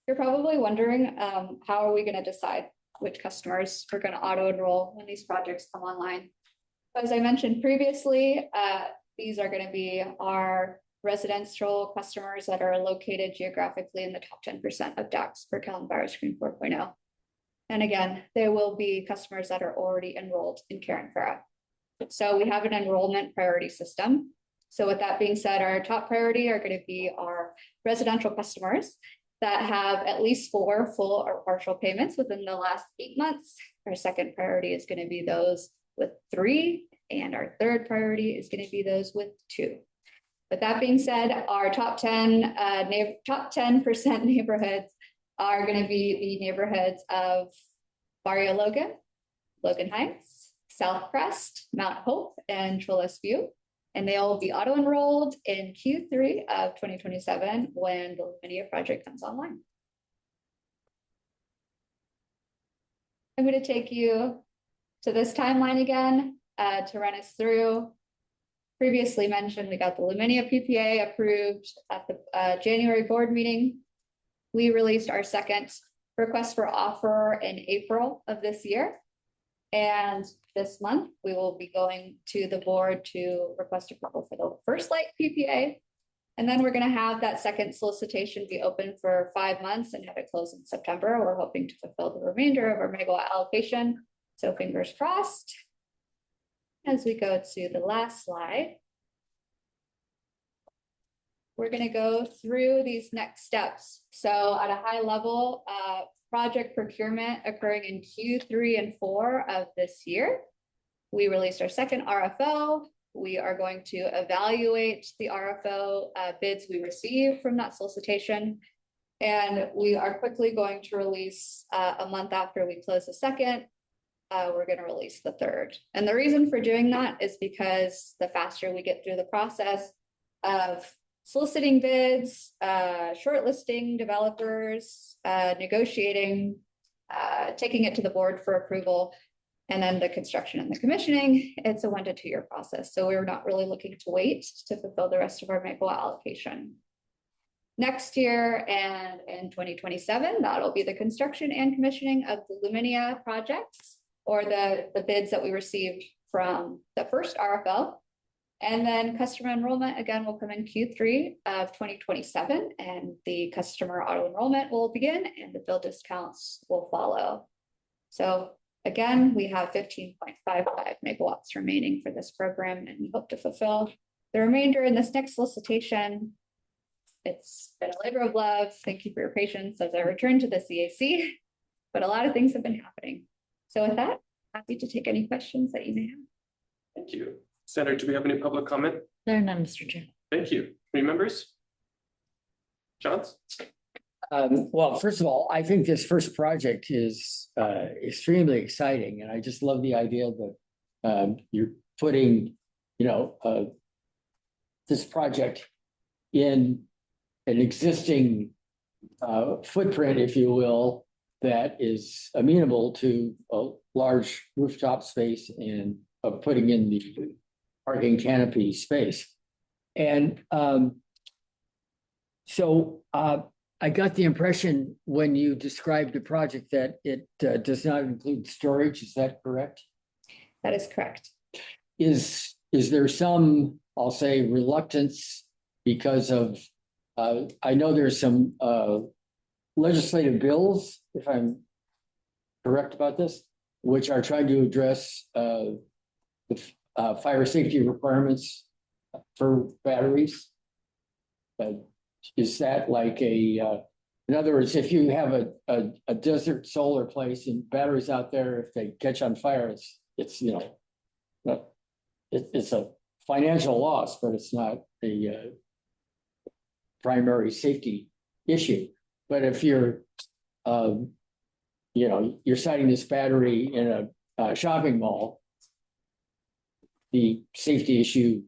You're probably wondering, how are we going to decide which customers we're going to auto enroll when these projects come online? As I mentioned previously, these are going to be our residential customers that are located geographically in the top 10% of DACs for Calendar Virus Screen 4.0. And again, they will be customers that are already enrolled in CARE and FARA. So we have an enrollment priority system. So with that being said, our top priority are going to be our residential customers that have at least 4 full or partial payments within the last 8 months. Our second priority is going to be those with 3, and our third priority is going to be those with 2. With that being said, our top 10% neighborhoods are going to be the neighborhoods of Barrio Logan, Logan Heights, South Crest, Mount Hope, and Trellis View. And they'll be auto-enrolled in Q3 of 2027 when the Luminia project comes online. I'm going to take you to this timeline again to run us through. Previously mentioned, we got the Luminia PPA approved at the January board meeting. We released our second request for offer in April of this year. And this month, we will be going to the board to request approval for the First Light PPA. And then we're going to have that second solicitation be open for 5 months and have it close in September. We're hoping to fulfill the remainder of our megawatt allocation. So fingers crossed. As we go to the last slide, we're going to go through these next steps. So at a high level, project procurement occurring in Q3 and 4 of this year. We released our second RFO. We are going to evaluate the RFO bids we received from that solicitation. And we are quickly going to release a month after we close the second, we're gonna release the third. And the reason for doing that is because the faster we get through the process of soliciting bids, shortlisting developers, negotiating, taking it to the board for approval, and then the construction and the commissioning, it's a 1 to 2 year process. So we're not really looking to wait to fulfill the rest of our megawatt allocation. Next year and in 2027, that'll be the construction and commissioning of the Luminia projects, or the bids that we received from the first RFL. And then customer enrollment again will come in Q3 of 2027, and the customer auto enrollment will begin and the bill discounts will follow. So again, we have 15.55 megawatts remaining for this program, and we hope to fulfill the remainder in this next solicitation. It's been a labor of love. Thank you for your patience as I return to the CAC, but a lot of things have been happening. So with that, happy to take any questions that you may have. Thank you. Senator, do we have any public comment? There are none, Mr. Chair. Thank you. Committee members? Johns? Well, first of all, I think this first project is extremely exciting, and I just love the idea that you're putting, this project in an existing footprint, if you will, that is amenable to a large rooftop space and putting in the parking canopy space. And so I got the impression when you described the project that it does not include storage. Is that correct? That is correct. Is there some, I'll say, reluctance because of, I know there's some legislative bills, if I'm correct about this, which are trying to address the fire safety requirements for batteries. Is that like in other words, if you have a desert solar place and batteries out there, if they catch on fire, it's a financial loss, but it's not a primary safety issue. But if you're, you're citing this battery in a shopping mall, the safety issue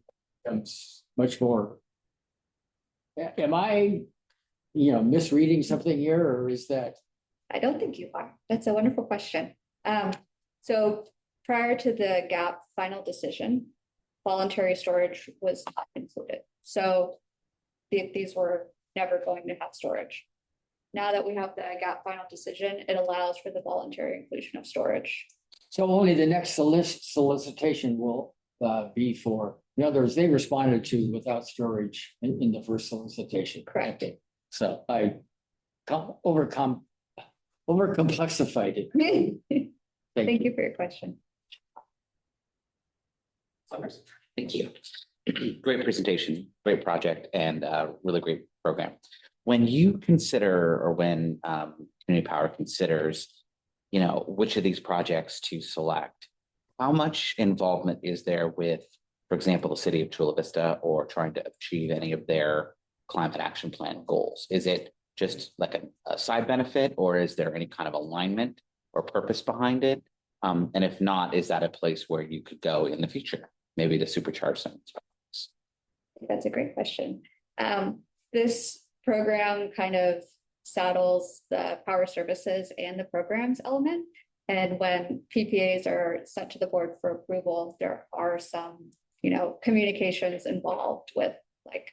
becomes much more. Am I, misreading something here, or is that? I don't think you are. That's a wonderful question. So prior to the GAP final decision, voluntary storage was not included. So these were never going to have storage. Now that we have the GAP final decision, it allows for the voluntary inclusion of storage. So only the next solicitation will be for, in other words, they responded to without storage in the first solicitation. Correct. So I overcomplexified it. Thank you for your question. Thank you. Great presentation, great project, and really great program. When you consider, or when Community Power considers, which of these projects to select, how much involvement is there with, for example, the city of Chula Vista, or trying to achieve any of their climate action plan goals? Is it just like a side benefit, or is there any kind of alignment or purpose behind it? And if not, is that a place where you could go in the future, maybe to supercharge some of these projects? That's a great question. This program kind of saddles the power services and the programs element. And when PPAs are sent to the board for approval, there are some, communications involved with like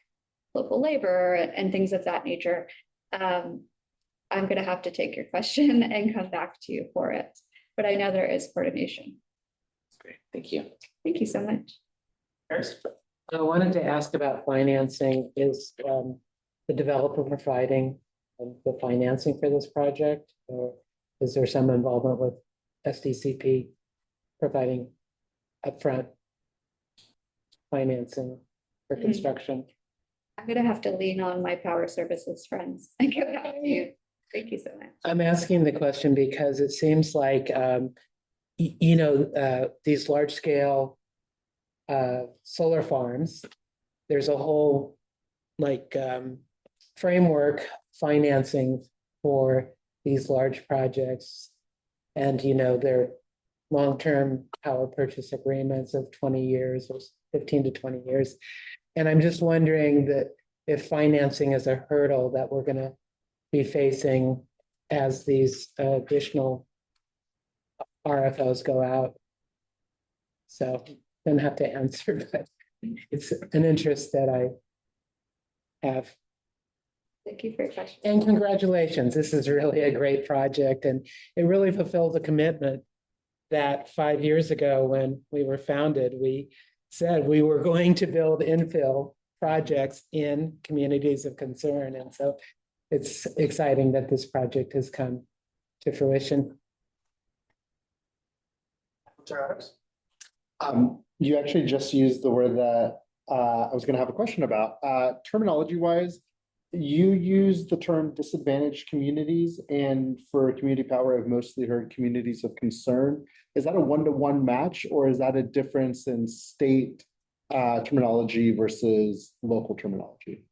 local labor and things of that nature. I'm going to have to take your question and come back to you for it. But I know there is coordination. That's great. Thank you. Thank you so much. I wanted to ask about financing. Is the developer providing the financing for this project, or is there some involvement with SDCP providing upfront financing for construction? I'm going to have to lean on my power services friends and get back to you. Thank you so much. I'm asking the question because it seems like, these large scale solar farms, there's a whole framework financing for these large projects. And, they're long-term power purchase agreements of 20 years or 15 to 20 years. And I'm just wondering that if financing is a hurdle that we're gonna be facing as these additional RFOs go out. So don't have to answer, but it's an interest that I have. Thank you for your question. And congratulations, this is really a great project and it really fulfills a commitment that 5 years ago when we were founded, we said we were going to build infill projects in communities of concern. And so it's exciting that this project has come to fruition. You actually just used the word that I was gonna have a question about. Terminology wise, you use the term disadvantaged communities, and for community power, I've mostly heard communities of concern. Is that a one-to-one match, or is that a difference in state terminology versus local terminology?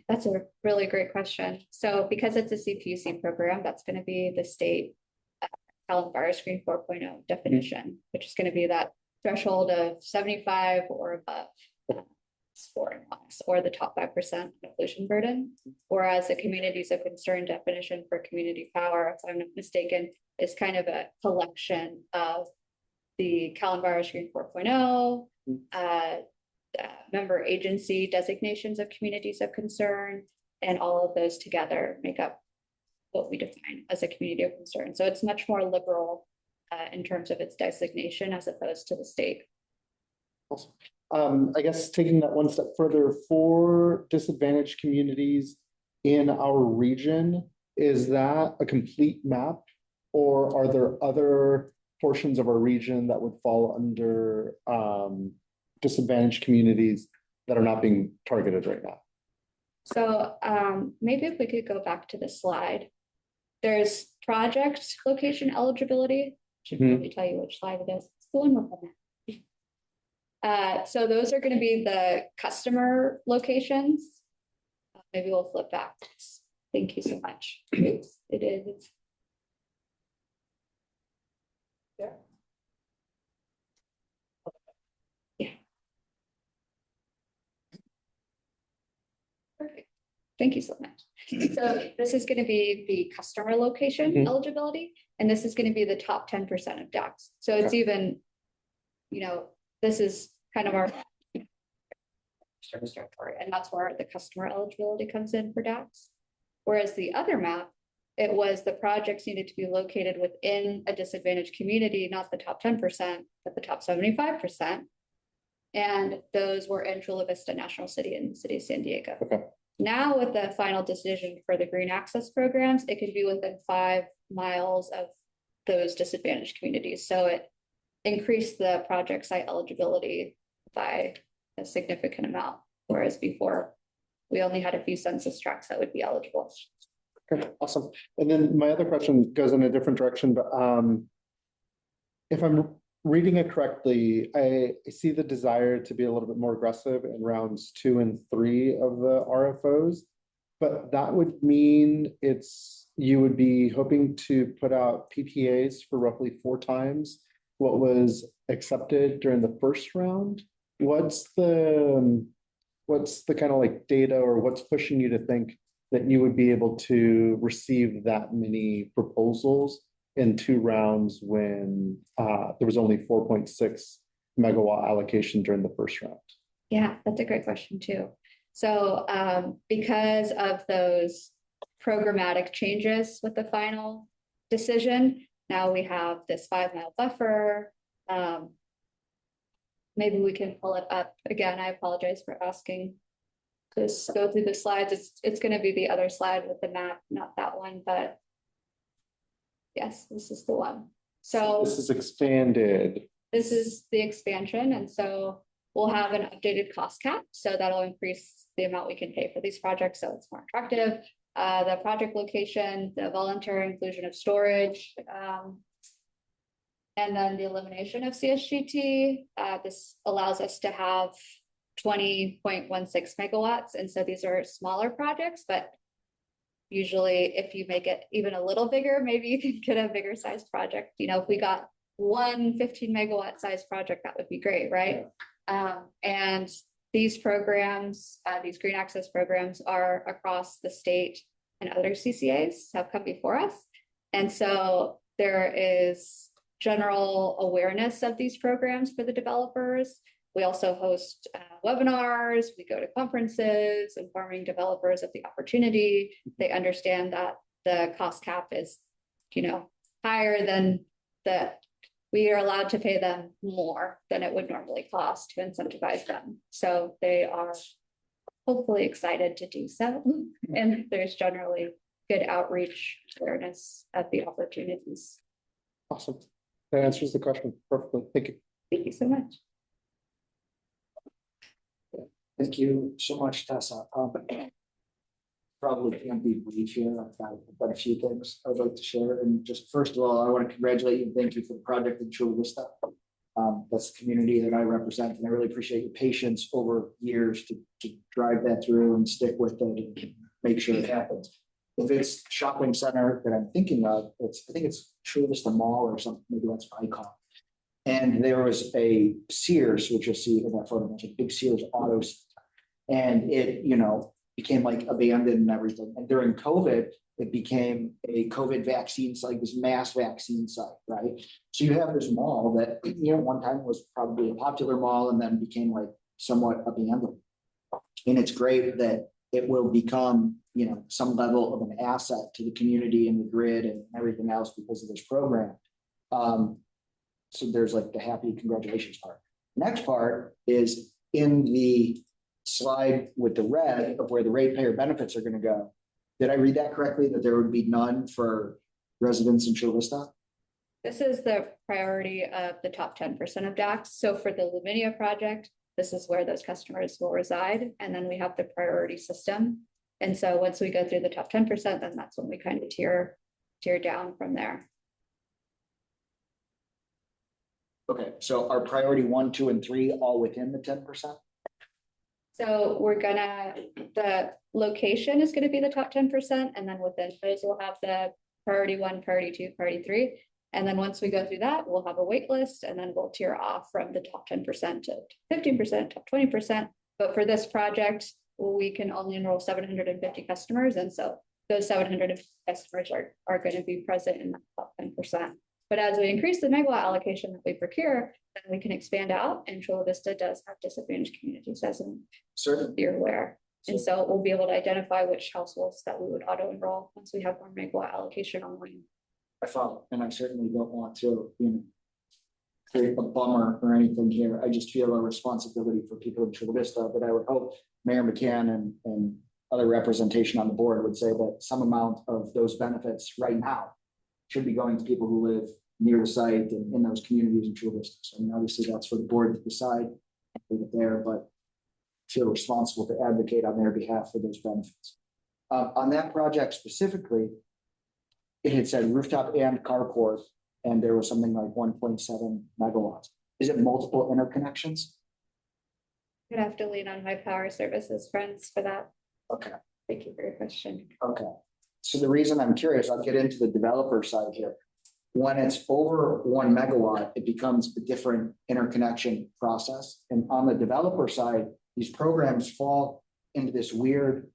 That's a really great question. So because it's a CPUC program, that's going to be the state Calvin Fire Screen 4.0 definition, which is going to be that threshold of 75 or above scoring locks, or the top 5% pollution burden. Whereas the communities of concern definition for community power, if I'm not mistaken, is kind of a collection of the Calvin Fire Screen 4.0, member agency designations of communities of concern, and all of those together make up what we define as a community of concern. So it's much more liberal in terms of its designation as opposed to the state. Awesome. I guess taking that one step further, for disadvantaged communities in our region, is that a complete map, or are there other portions of our region that would fall under disadvantaged communities that are not being targeted right now? So maybe if we could go back to the slide. There's project location eligibility. Should probably tell you which slide it is. It's the one with the map. So those are going to be the customer locations. Maybe we'll flip back. Thank you so much. It is. Yeah. Yeah. Perfect. Thank you so much. So this is going to be the customer location eligibility, and this is going to be the top 10% of DACs. So it's even, this is kind of our service territory, and that's where the customer eligibility comes in for DACs. Whereas the other map, it was the projects needed to be located within a disadvantaged community, not the top 10%, but the top 75%. And those were in Chula Vista National City and the city of San Diego. Okay. Now with the final decision for the green access programs, it could be within 5 miles of those disadvantaged communities. So it increased the project site eligibility by a significant amount, whereas before we only had a few census tracts that would be eligible. Okay, awesome. And then my other question goes in a different direction, but if I'm reading it correctly, I see the desire to be a little bit more aggressive in rounds 2 and 3 of the RFOs, but that would mean you would be hoping to put out PPAs for roughly 4 times what was accepted during the first round. What's the kind of like data, or what's pushing you to think that you would be able to receive that many proposals in 2 rounds when there was only 4.6 megawatt allocation during the first round? Yeah, that's a great question too. So because of those programmatic changes with the final decision, now we have this 5-mile buffer. Maybe we can pull it up again. I apologize for asking to go through the slides. It's going to be the other slide with the map, not that one, but yes, this is the one. So this is expanded. This is the expansion. And so we'll have an updated cost cap. So that'll increase the amount we can pay for these projects, so it's more attractive. The project location, the voluntary inclusion of storage, and then the elimination of CSGT. This allows us to have 20.16 megawatts. And so these are smaller projects, but usually if you make it even a little bigger, maybe you can get a bigger sized project. If we got one 15 megawatt size project, that would be great, right? And these programs, these green access programs are across the state, and other CCAs have come before us. And so there is general awareness of these programs for the developers. We also host webinars, we go to conferences, informing developers of the opportunity. They understand that the cost cap is, higher than that. We are allowed to pay them more than it would normally cost to incentivize them. So they are hopefully excited to do so. And there's generally good outreach awareness of the opportunities. Awesome. That answers the question perfectly. Thank you. Thank you so much. Thank you so much, Tessa. Probably can't be brief here. I've got a few things I'd like to share. And just first of all, I want to congratulate you and thank you for the project in Chula Vista. That's the community that I represent, and I really appreciate your patience over years to drive that through and stick with it and make sure it happens. If it's shopping center that I'm thinking of, I think it's Chula Vista Mall or something, maybe that's Icon. And there was a Sears, which you'll see in that photo, a big Sears auto center. And it, became like abandoned and everything. And during COVID, it became a COVID vaccine site, this mass vaccine site, right? So you have this mall that, one time was probably a popular mall and then became like somewhat abandoned. And it's great that it will become, some level of an asset to the community and the grid and everything else because of this program. So there's like the happy congratulations part. Next part is in the slide with the red of where the ratepayer benefits are going to go. Did I read that correctly, that there would be none for residents in Chula Vista? This is the priority of the top 10% of DACs. So for the Luminia project, this is where those customers will reside. And then we have the priority system. And so once we go through the top 10%, then that's when we kind of tier down from there. Okay, so our priority 1, 2, and 3 all within the 10%? So the location is gonna be the top 10%, and then within those we'll have the priority 1, priority 2, priority 3. And then once we go through that, we'll have a wait list, and then we'll tier off from the top 10% to 15%, top 20%. But for this project, we can only enroll 750 customers. And so those 750 customers are going to be present in the top 10%. But as we increase the megawatt allocation that we procure, then we can expand out, and Chula Vista does have disadvantaged communities, as you're aware. And so we'll be able to identify which households that we would auto enroll once we have more megawatt allocation online. I follow, and I certainly don't want to, create a bummer or anything here. I just feel a responsibility for people in Chula Vista, but I would hope Mayor McCann and other representation on the board would say that some amount of those benefits right now should be going to people who live near the site and in those communities in Chula Vista. So obviously that's for the board to decide and leave it there, but feel responsible to advocate on their behalf for those benefits. On that project specifically, it had said rooftop and carport, and there was something like 1.7 megawatts. Is it multiple interconnections? I'd have to lean on my power services friends for that. Okay. Thank you for your question. Okay. So the reason I'm curious, I'll get into the developer side here. When it's over 1 megawatt, it becomes a different interconnection process. And on the developer side, these programs fall into this weird,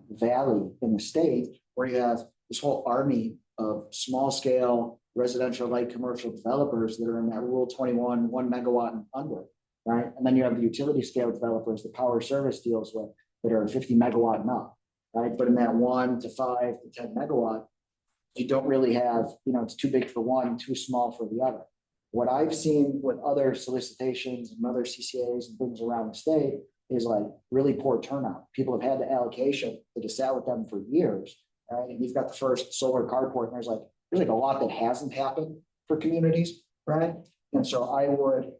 valley in the state where you have this whole army of small scale residential light commercial developers that are in that rule 21, 1 megawatt and under, right? And then you have the utility scale developers that Power Service deals with that are 50 megawatt and up, right? But in that 1 to 5 to 10 megawatt, you don't really have, it's too big for one, too small for the other. What I've seen with other solicitations and other CCAs and things around the state is like really poor turnout. People have had the allocation, they just sat with them for years, right? And you've got the first solar carport, and there's like a lot that hasn't happened for communities, right? And so I would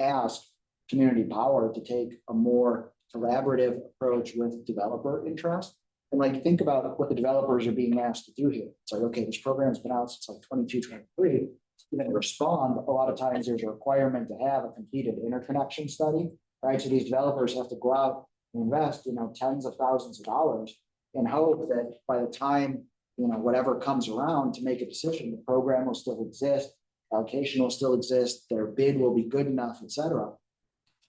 ask Community Power to take a more collaborative approach with developer interest. And think about what the developers are being asked to do here. It's like, okay, this program's been out since 22, 23. You're going to respond. A lot of times there's a requirement to have a completed interconnection study, right? So these developers have to go out and invest, tens of thousands of dollars and hope that by the time, whatever comes around to make a decision, the program will still exist. allocation will still exist, their bid will be good enough, et cetera.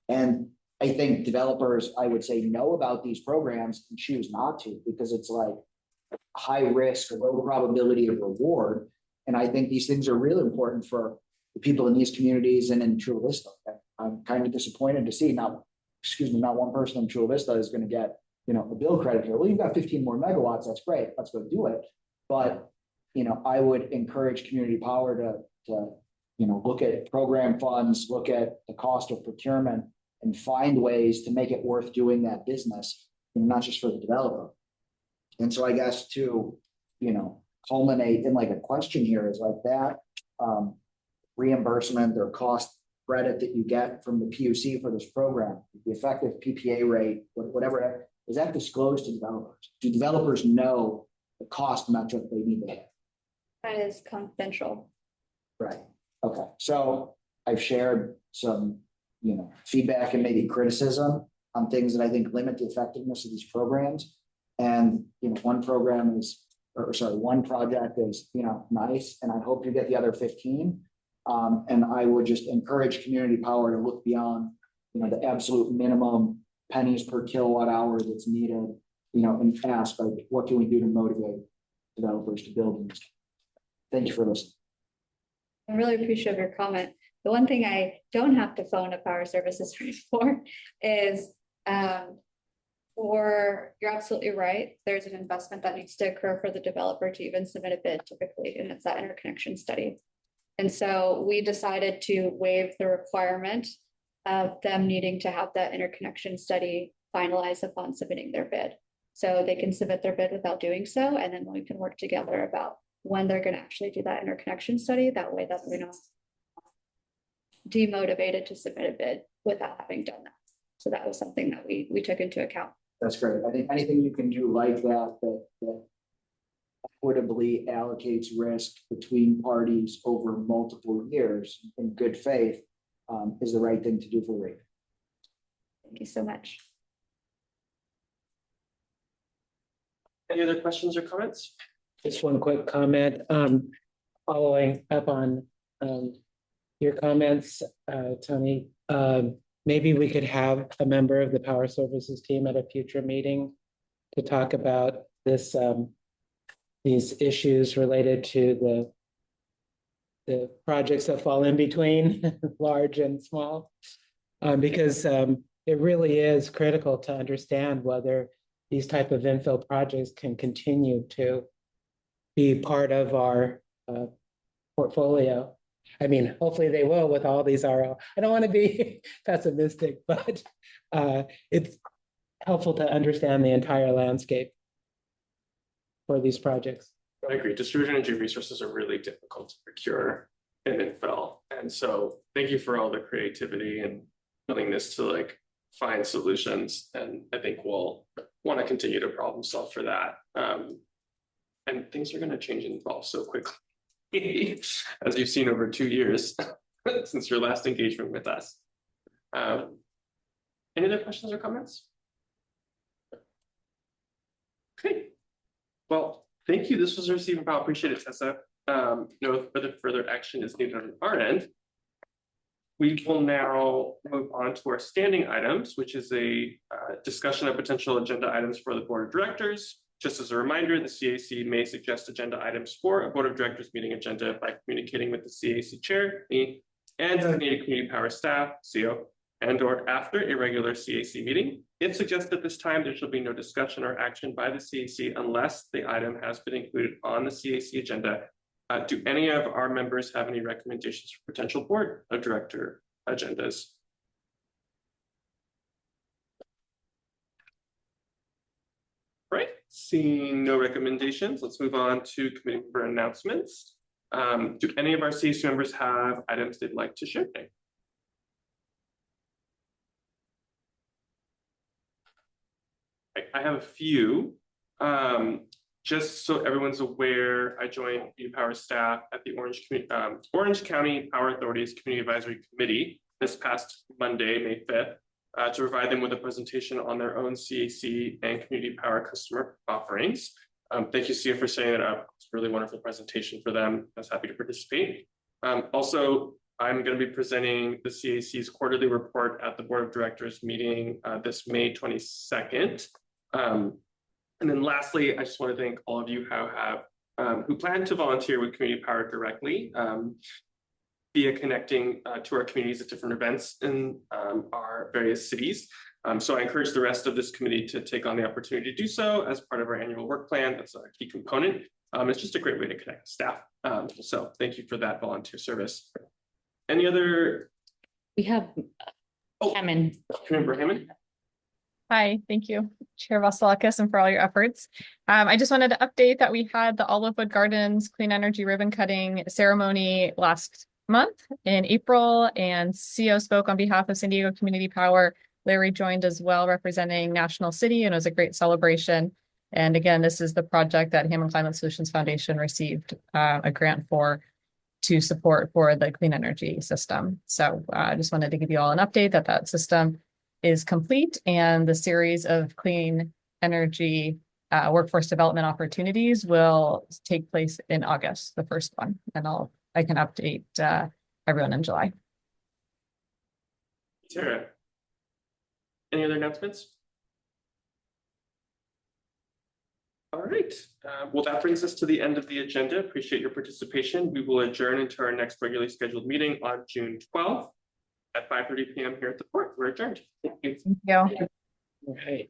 And I think developers, I would say, know about these programs and choose not to, because it's like high risk, low probability of reward. And I think these things are really important for the people in these communities and in Chula Vista. I'm kind of disappointed to see not one person in Chula Vista is going to get, a bill credit here. Well, you've got 15 more megawatts. That's great. Let's go do it. But, I would encourage community power to look at program funds, look at the cost of procurement, and find ways to make it worth doing that business, not just for the developer. And so I guess to, culminate in like a question here is like that reimbursement or cost credit that you get from the PUC for this program, the effective PPA rate, whatever, is that disclosed to developers? Do developers know the cost metric they need to hit? That is confidential. Right. Okay. So I've shared some, feedback and maybe criticism on things that I think limit the effectiveness of these programs. And, one project is, nice, and I hope you get the other 15. And I would just encourage community power to look beyond, the absolute minimum pennies per kilowatt hour that's needed, and ask, like, what can we do to motivate developers to build in this? Thank you for listening. I really appreciate your comment. The one thing I don't have to phone a power services for is, you're absolutely right. There's an investment that needs to occur for the developer to even submit a bid typically, and it's that interconnection study. And so we decided to waive the requirement of them needing to have that interconnection study finalized upon submitting their bid. So they can submit their bid without doing so, and then we can work together about when they're going to actually do that interconnection study. That way that we're not demotivated to submit a bid without having done that. So that was something that we took into account. That's great. I think anything you can do like that equitably allocates risk between parties over multiple years in good faith is the right thing to do for rate. Thank you so much. Any other questions or comments? Just one quick comment, following up on your comments, Tony. Maybe we could have a member of the power services team at a future meeting to talk about this, these issues related to the projects that fall in between large and small, because it really is critical to understand whether these type of infill projects can continue to be part of our portfolio. I mean, hopefully they will with all these RO. I don't want to be pessimistic, but it's helpful to understand the entire landscape for these projects. I agree. Distributed energy resources are really difficult to procure in infill. And so thank you for all the creativity and willingness to like find solutions. And I think we'll want to continue to problem solve for that. And things are going to change and evolve so quickly. As you've seen over 2 years since your last engagement with us. Any other questions or comments? Okay. Well, thank you. This was received well. Appreciate it, Tessa. No further action is needed on our end. We will now move on to our standing items, which is a discussion of potential agenda items for the board of directors. Just as a reminder, the CAC may suggest agenda items for a board of directors meeting agenda by communicating with the CAC chair, me, and designated community power staff, CO, and or after a regular CAC meeting. If suggested at this time, there shall be no discussion or action by the CAC unless the item has been included on the CAC agenda. Do any of our members have any recommendations for potential board of director agendas? Right, seeing no recommendations, let's move on to committee member announcements. Do any of our CAC members have items they'd like to share today? I have a few. Just so everyone's aware, I joined Community Power staff at the Orange County Power Authority's Community Advisory Committee this past Monday, May 5th. To provide them with a presentation on their own CAC and community power customer offerings. Thank you, Sia, for setting it up. It's a really wonderful presentation for them. I was happy to participate. Also, I'm going to be presenting the CAC's quarterly report at the Board of Directors meeting this May 22nd. And then lastly, I just want to thank all of you who plan to volunteer with Community Power directly via connecting to our communities at different events in our various cities. So I encourage the rest of this committee to take on the opportunity to do so as part of our annual work plan. That's a key component. It's just a great way to connect with staff. So thank you for that volunteer service. Any other? We have Hammond. Member Hammond? Hi, thank you, Chair Vasilakis, and for all your efforts. I just wanted to update that we had the Olivewood Gardens Clean Energy Ribbon Cutting ceremony last month in April, and CEO spoke on behalf of San Diego Community Power. Larry joined as well, representing National City, and it was a great celebration. And again, this is the project that Hammond Climate Solutions Foundation received a grant for to support for the clean energy system. So I just wanted to give you all an update that system is complete, and the series of clean energy workforce development opportunities will take place in August, the first one, and I can update everyone in July. Tara, any other announcements? All right, well, that brings us to the end of the agenda. Appreciate your participation. We will adjourn into our next regularly scheduled meeting on June 12th at 5:30 p.m. here at the port. We're adjourned. Thank you. Thank you. Okay.